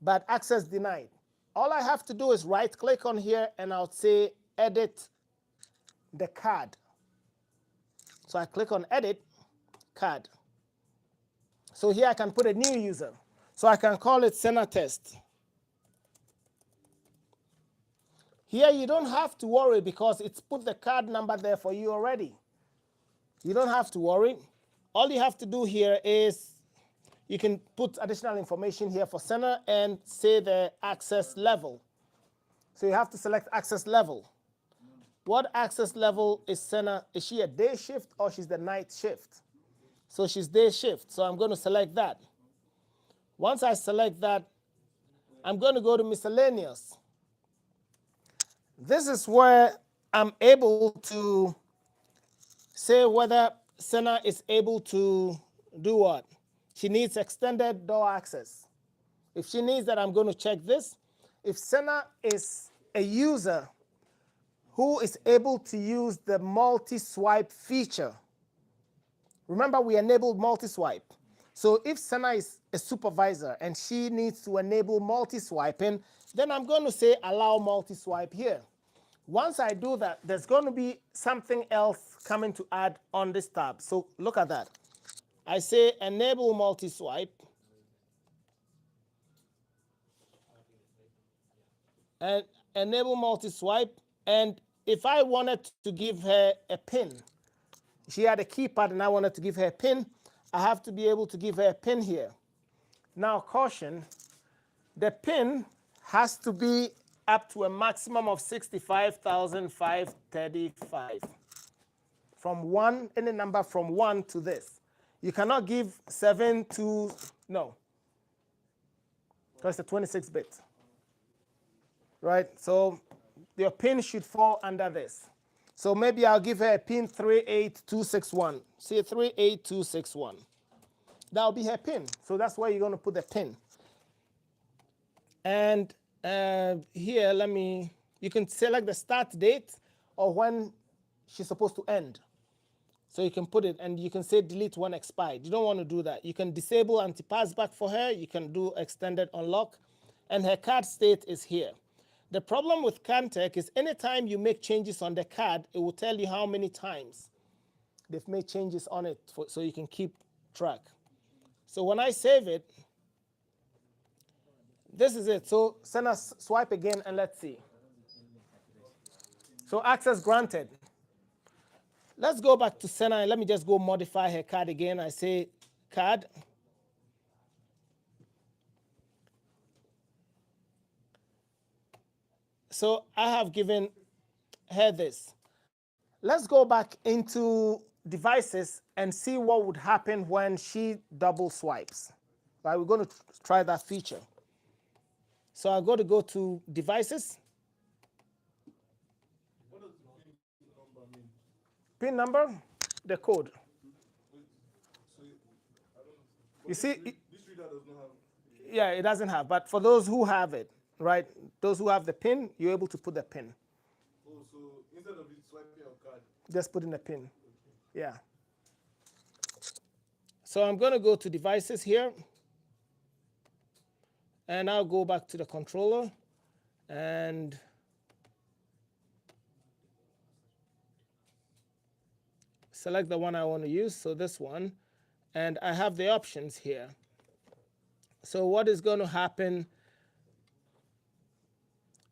but access denied. All I have to do is right click on here and I'll say edit the card. So I click on edit card. So here I can put a new user. So I can call it Senna test. Here you don't have to worry because it's put the card number there for you already. You don't have to worry. All you have to do here is you can put additional information here for sender and say the access level. So you have to select access level. What access level is Senna? Is she a day shift or she's the night shift? So she's day shift, so I'm going to select that. Once I select that, I'm going to go to miscellaneous. This is where I'm able to say whether Senna is able to do what? She needs extended door access. If she needs that, I'm going to check this. If Senna is a user who is able to use the multi-swipe feature. Remember, we enabled multi-swipe. So if Senna is a supervisor and she needs to enable multi-swiping, then I'm going to say allow multi-swipe here. Once I do that, there's going to be something else coming to add on this tab. So look at that. I say enable multi-swipe. And enable multi-swipe. And if I wanted to give her a pin, she had a keypad and I wanted to give her a pin, I have to be able to give her a pin here. Now, caution, the pin has to be up to a maximum of 65,535. From one, any number from 1 to this. You cannot give 7 to, no, because it's a 26-bit. Right, so your pin should fall under this. So maybe I'll give her a pin 38261. See, 38261. That'll be her pin. So that's where you're going to put the pin. And here, you can select the start date or when she's supposed to end. So you can put it, and you can say delete when expired. You don't want to do that. You can disable anti-passback for her. You can do extended unlock. And her card state is here. The problem with Cantech is anytime you make changes on the card, it will tell you how many times they've made changes on it so you can keep track. So when I save it, this is it. So send us swipe again and let's see. So access granted. Let's go back to Senna and let me just go modify her card again. I say card. So I have given her this. Let's go back into devices and see what would happen when she double swipes. Right, we're going to try that feature. So I'm going to go to devices. What does the pin number mean? Pin number, the code. So I don't know. You see, This reader does not have. yeah, it doesn't have, but for those who have it, right, those who have the pin, you're able to put the pin. Oh, so instead of it swiping your card. Just put in a pin. Yeah. So I'm going to go to devices here. And I'll go back to the controller and select the one I want to use, so this one. And I have the options here. So what is going to happen?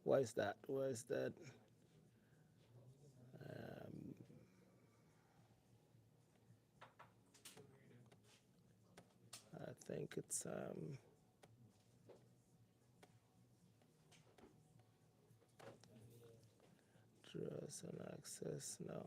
Where is that? Where is that? I think it's address and access. No.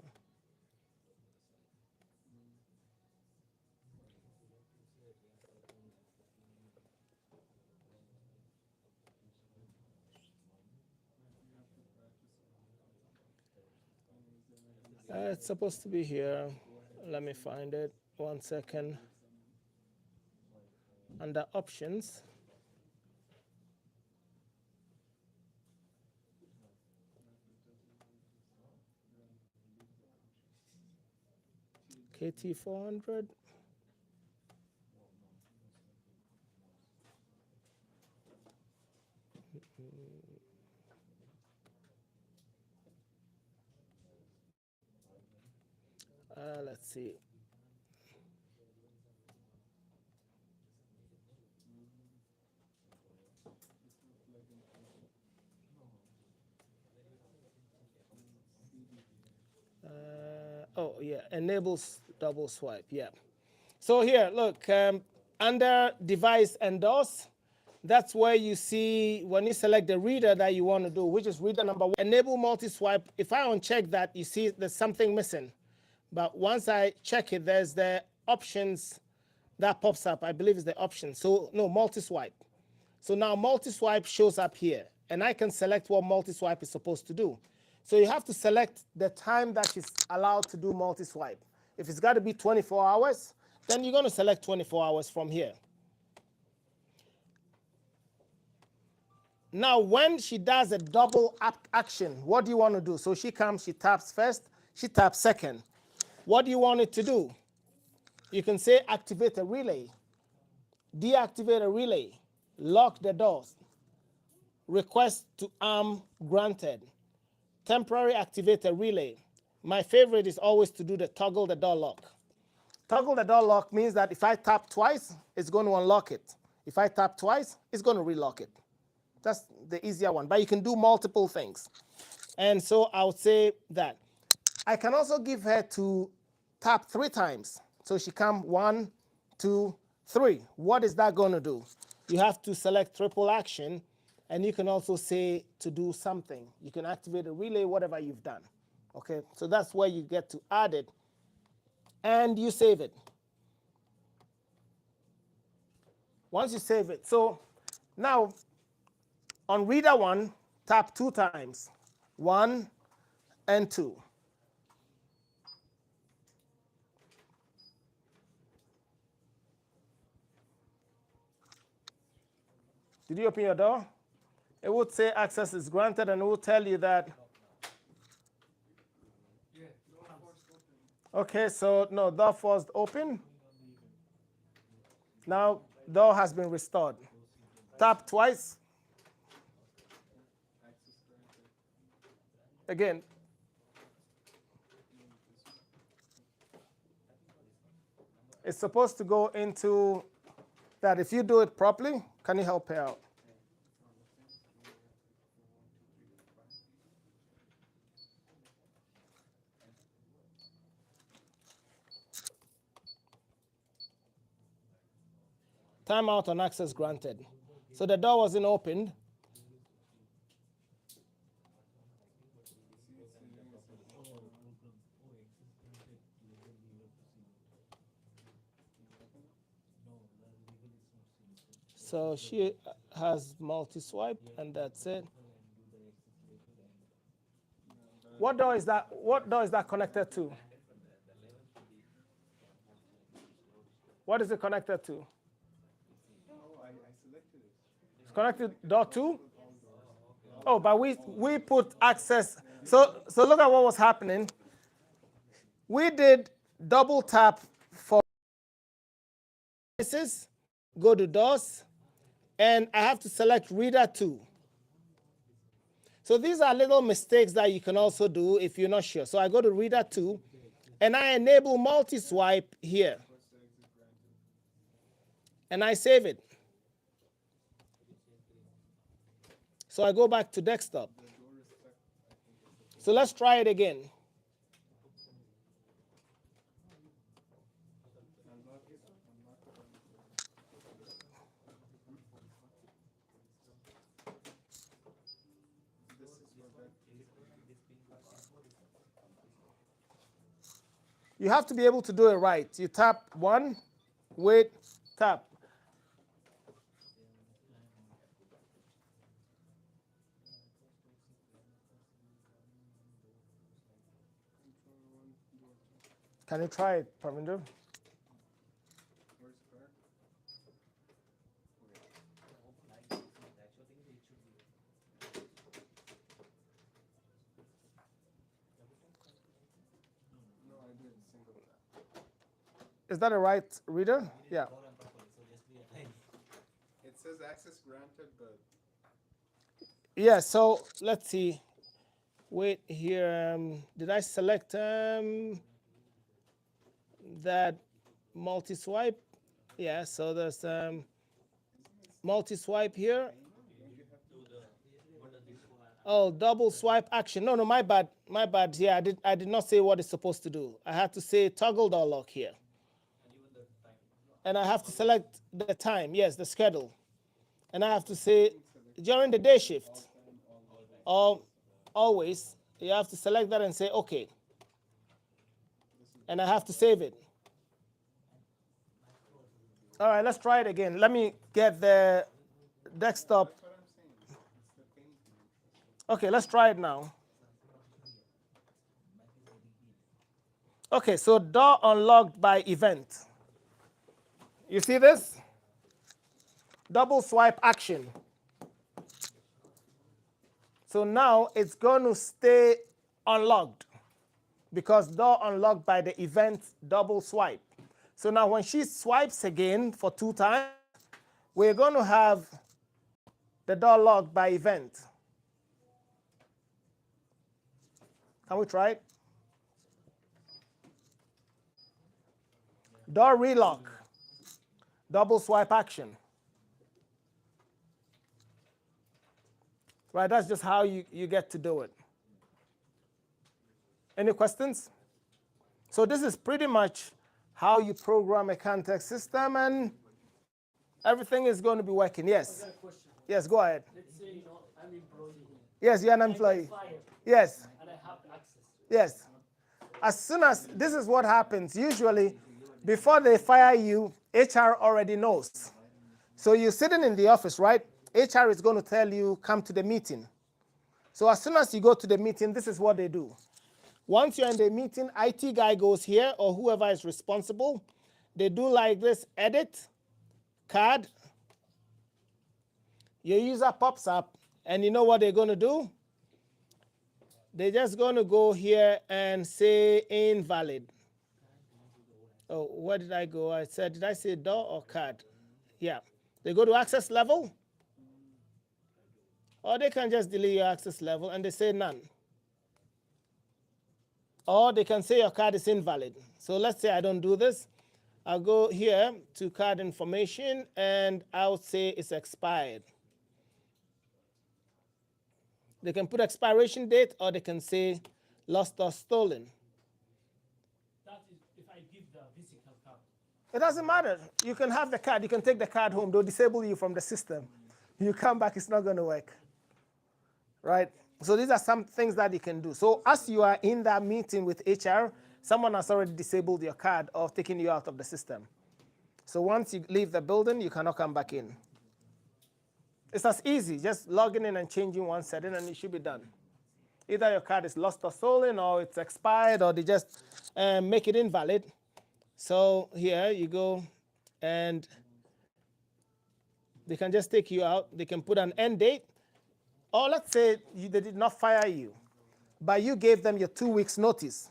It's supposed to be here. Let me find it. 1 second. Under options. KT400. Let's see. Yeah, enables double swipe. Yeah. So here, look, under device endorse, that's where you see when you select the reader that you want to do, which is reader number 1. Enable multi-swipe. If I uncheck that, you see there's something missing. But once I check it, there's the options that pops up. I believe it's the option. So no, multi-swipe. So now multi-swipe shows up here, and I can select what multi-swipe is supposed to do. So you have to select the time that is allowed to do multi-swipe. If it's got to be 24 hours, then you're going to select 24 hours from here. Now, when she does a double action, what do you want to do? So she comes, she taps first, she taps second. What do you want it to do? You can say activate a relay, deactivate a relay, lock the doors, request to arm granted, temporary activate a relay. My favorite is always to do the toggle the door lock. Toggle the door lock means that if I tap twice, it's going to unlock it. If I tap twice, it's going to relock it. That's the easier one, but you can do multiple things. And so I would say that. I can also give her to tap 3 times. So she come 1, 2, 3. What is that going to do? You have to select triple action, and you can also say to do something. You can activate a relay, whatever you've done. Okay, so that's where you get to add it, and you save it. Once you save it, so now on reader 1, tap 2 times, 1 and 2. Did you open your door? It would say access is granted, and it will tell you that. Okay, so no, door forced open. Now door has been restored. Tap twice. Again. It's supposed to go into that. If you do it properly, can you help her out? Timeout on access granted. So the door wasn't opened. So she has multi-swipe, and that's it. What door is that? What door is that connected to? What is it connected to? It's connected door 2? Oh, but we put access. So look at what was happening. We did double tap for devices, go to doors, and I have to select reader 2. So these are little mistakes that you can also do if you're not sure. So I go to reader 2, and I enable multi-swipe here. And I save it. So I go back to desktop. So let's try it again. You have to be able to do it right. You tap 1, wait, tap. Can you try it, Parminder? Is that a right reader? Yeah. It says access granted, but Yeah, so let's see. Wait here. Did I select that multi-swipe? Yeah, so there's multi-swipe here. Oh, double swipe action. No, my bad. My bad. Yeah, I did not say what it's supposed to do. I had to say toggle door lock here. And I have to select the time. Yes, the schedule. And I have to say during the day shift. Or always, you have to select that and say OK. And I have to save it. All right, let's try it again. Let me get the desktop. That's what I'm saying. It's the painting. Okay, let's try it now. Okay, so door unlocked by event. You see this? Double swipe action. So now it's going to stay unlocked because door unlocked by the event double swipe. So now when she swipes again for 2 times, we're going to have the door locked by event. Can we try it? Door relock, double swipe action. Right, that's just how you get to do it. Any questions? So this is pretty much how you program a contact system, and everything is going to be working. Yes. I got a question. Yes, go ahead. Let's say, I'm an employee. Yes, you're an I get employee. fired, Yes, and I have access. yes. As soon as, this is what happens. Usually, before they fire you, HR already knows. So you're sitting in the office, right? HR is going to tell you, come to the meeting. So as soon as you go to the meeting, this is what they do. Once you're in the meeting, IT guy goes here, or whoever is responsible. They do like this, edit, card. Your user pops up, and you know what they're going to do? They're just going to go here and say invalid. Oh, where did I go? I said, did I say door or card? Yeah. They go to access level. Or they can just delete your access level and they say none. Or they can say your card is invalid. So let's say I don't do this. I'll go here to card information and I'll say it's expired. They can put expiration date or they can say lost or stolen. That is if I give the physical card. It doesn't matter. You can have the card. You can take the card home. They'll disable you from the system. You come back, it's not going to work. Right? So these are some things that you can do. So as you are in that meeting with HR, someone has already disabled your card or taken you out of the system. So once you leave the building, you cannot come back in. It's as easy, just logging in and changing one setting and it should be done. Either your card is lost or stolen or it's expired or they just make it invalid. So here you go and they can just take you out. They can put an end date. Or let's say they did not fire you, but you gave them your 2 weeks notice.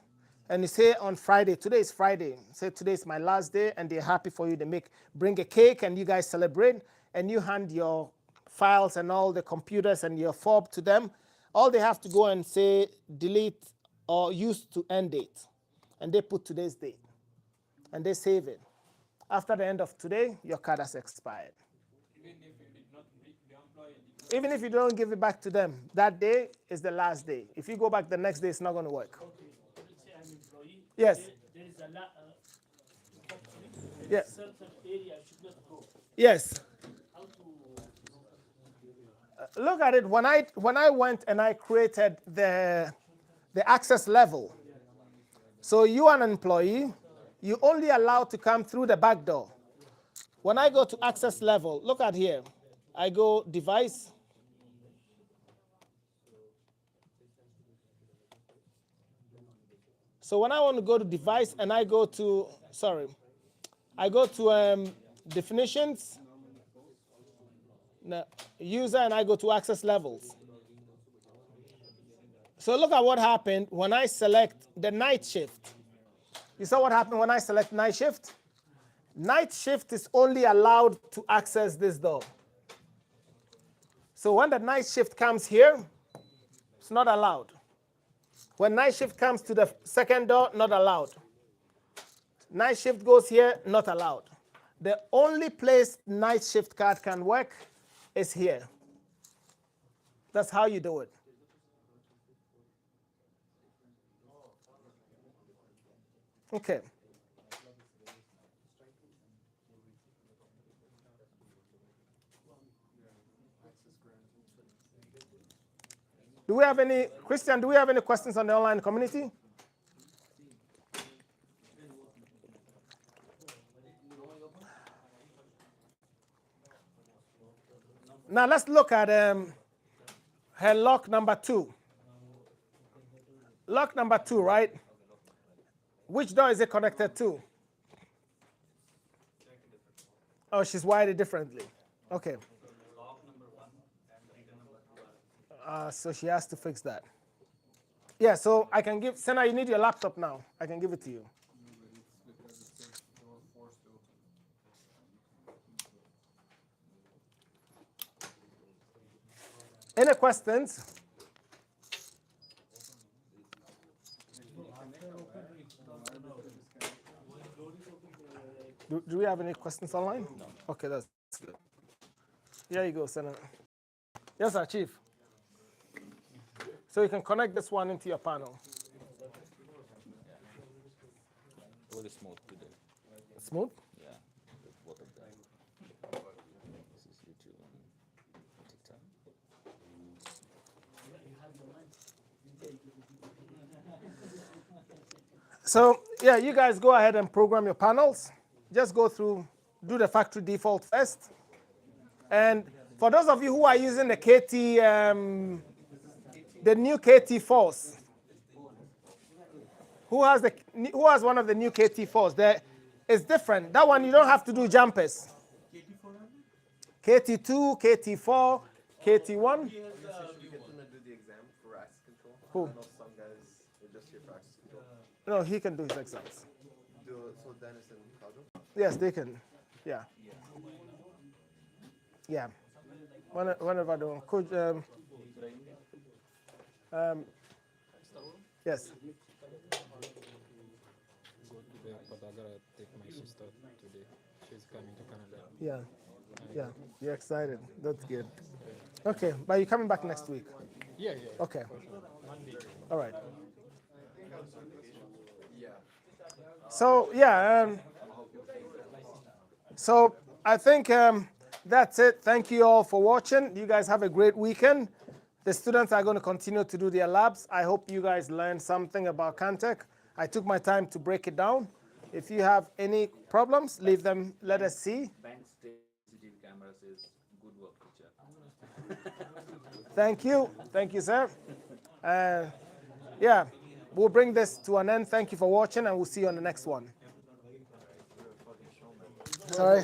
And you say on Friday, today is Friday, say today is my last day, and they're happy for you. They bring a cake and you guys celebrate, and you hand your files and all the computers and your fob to them. All they have to go and say delete or use to end date. And they put today's date. And they save it. After the end of today, your card has expired. Even if you don't give it back to them, that day is the last day. If you go back the next day, it's not going to work. Okay, let's say I'm an employee. Yes. There is a Yeah. certain area I should not go. Yes. How to Look at it. When I went and I created the access level, so you are an employee, you only allowed to come through the back door. When I go to access level, look at here. I go device. So when I want to go to device and I go to, I go to definitions, user, and I go to access levels. So look at what happened when I select the night shift. You saw what happened when I select night shift? Night shift is only allowed to access this door. So when the night shift comes here, it's not allowed. When night shift comes to the second door, not allowed. Night shift goes here, not allowed. The only place night shift card can work is here. That's how you do it. Okay. Do we have any, Christian, do we have any questions on the online community? Now let's look at her lock number 2. Lock number 2, right? Which door is it connected to? Oh, she's wired it differently. Okay. So she has to fix that. Yeah, so I can give, Senna, you need your laptop now. I can give it to you. Any questions? Do we have any questions online? No. Okay, that's good. Here you go, Senator. Yes, sir, Chief. So you can connect this one into your panel. Very smooth today. Smooth? Yeah, both of them. This is YouTube and TikTok. So, yeah, you guys go ahead and program your panels. Just go through, do the factory default first. And for those of you who are using the KT, the new KT4s, who has one of the new KT4s? It's different. That one you don't have to do jumpers. KT2, KT4, KT1. Get them to do the exam for access control. Who? I know some guys are just here for access control. No, he can do his exams. So Dennis and Kajo? Yes, they can. Yeah. Yeah. Whenever they want. Coach, yes. But I gotta take my sister today. She's coming to Canada. Yeah. Yeah. You're excited. That's good. Okay, but you're coming back next week. Yeah. Okay. All right. So yeah. So I think that's it. Thank you all for watching. You guys have a great weekend. The students are going to continue to do their labs. I hope you guys learned something about Cantech. I took my time to break it down. If you have any problems, leave them. Let us see. Bank CCTV cameras is good work, teacher. Thank you. Thank you, sir. Yeah, we'll bring this to an end. Thank you for watching, and we'll see you on the next one. Sorry.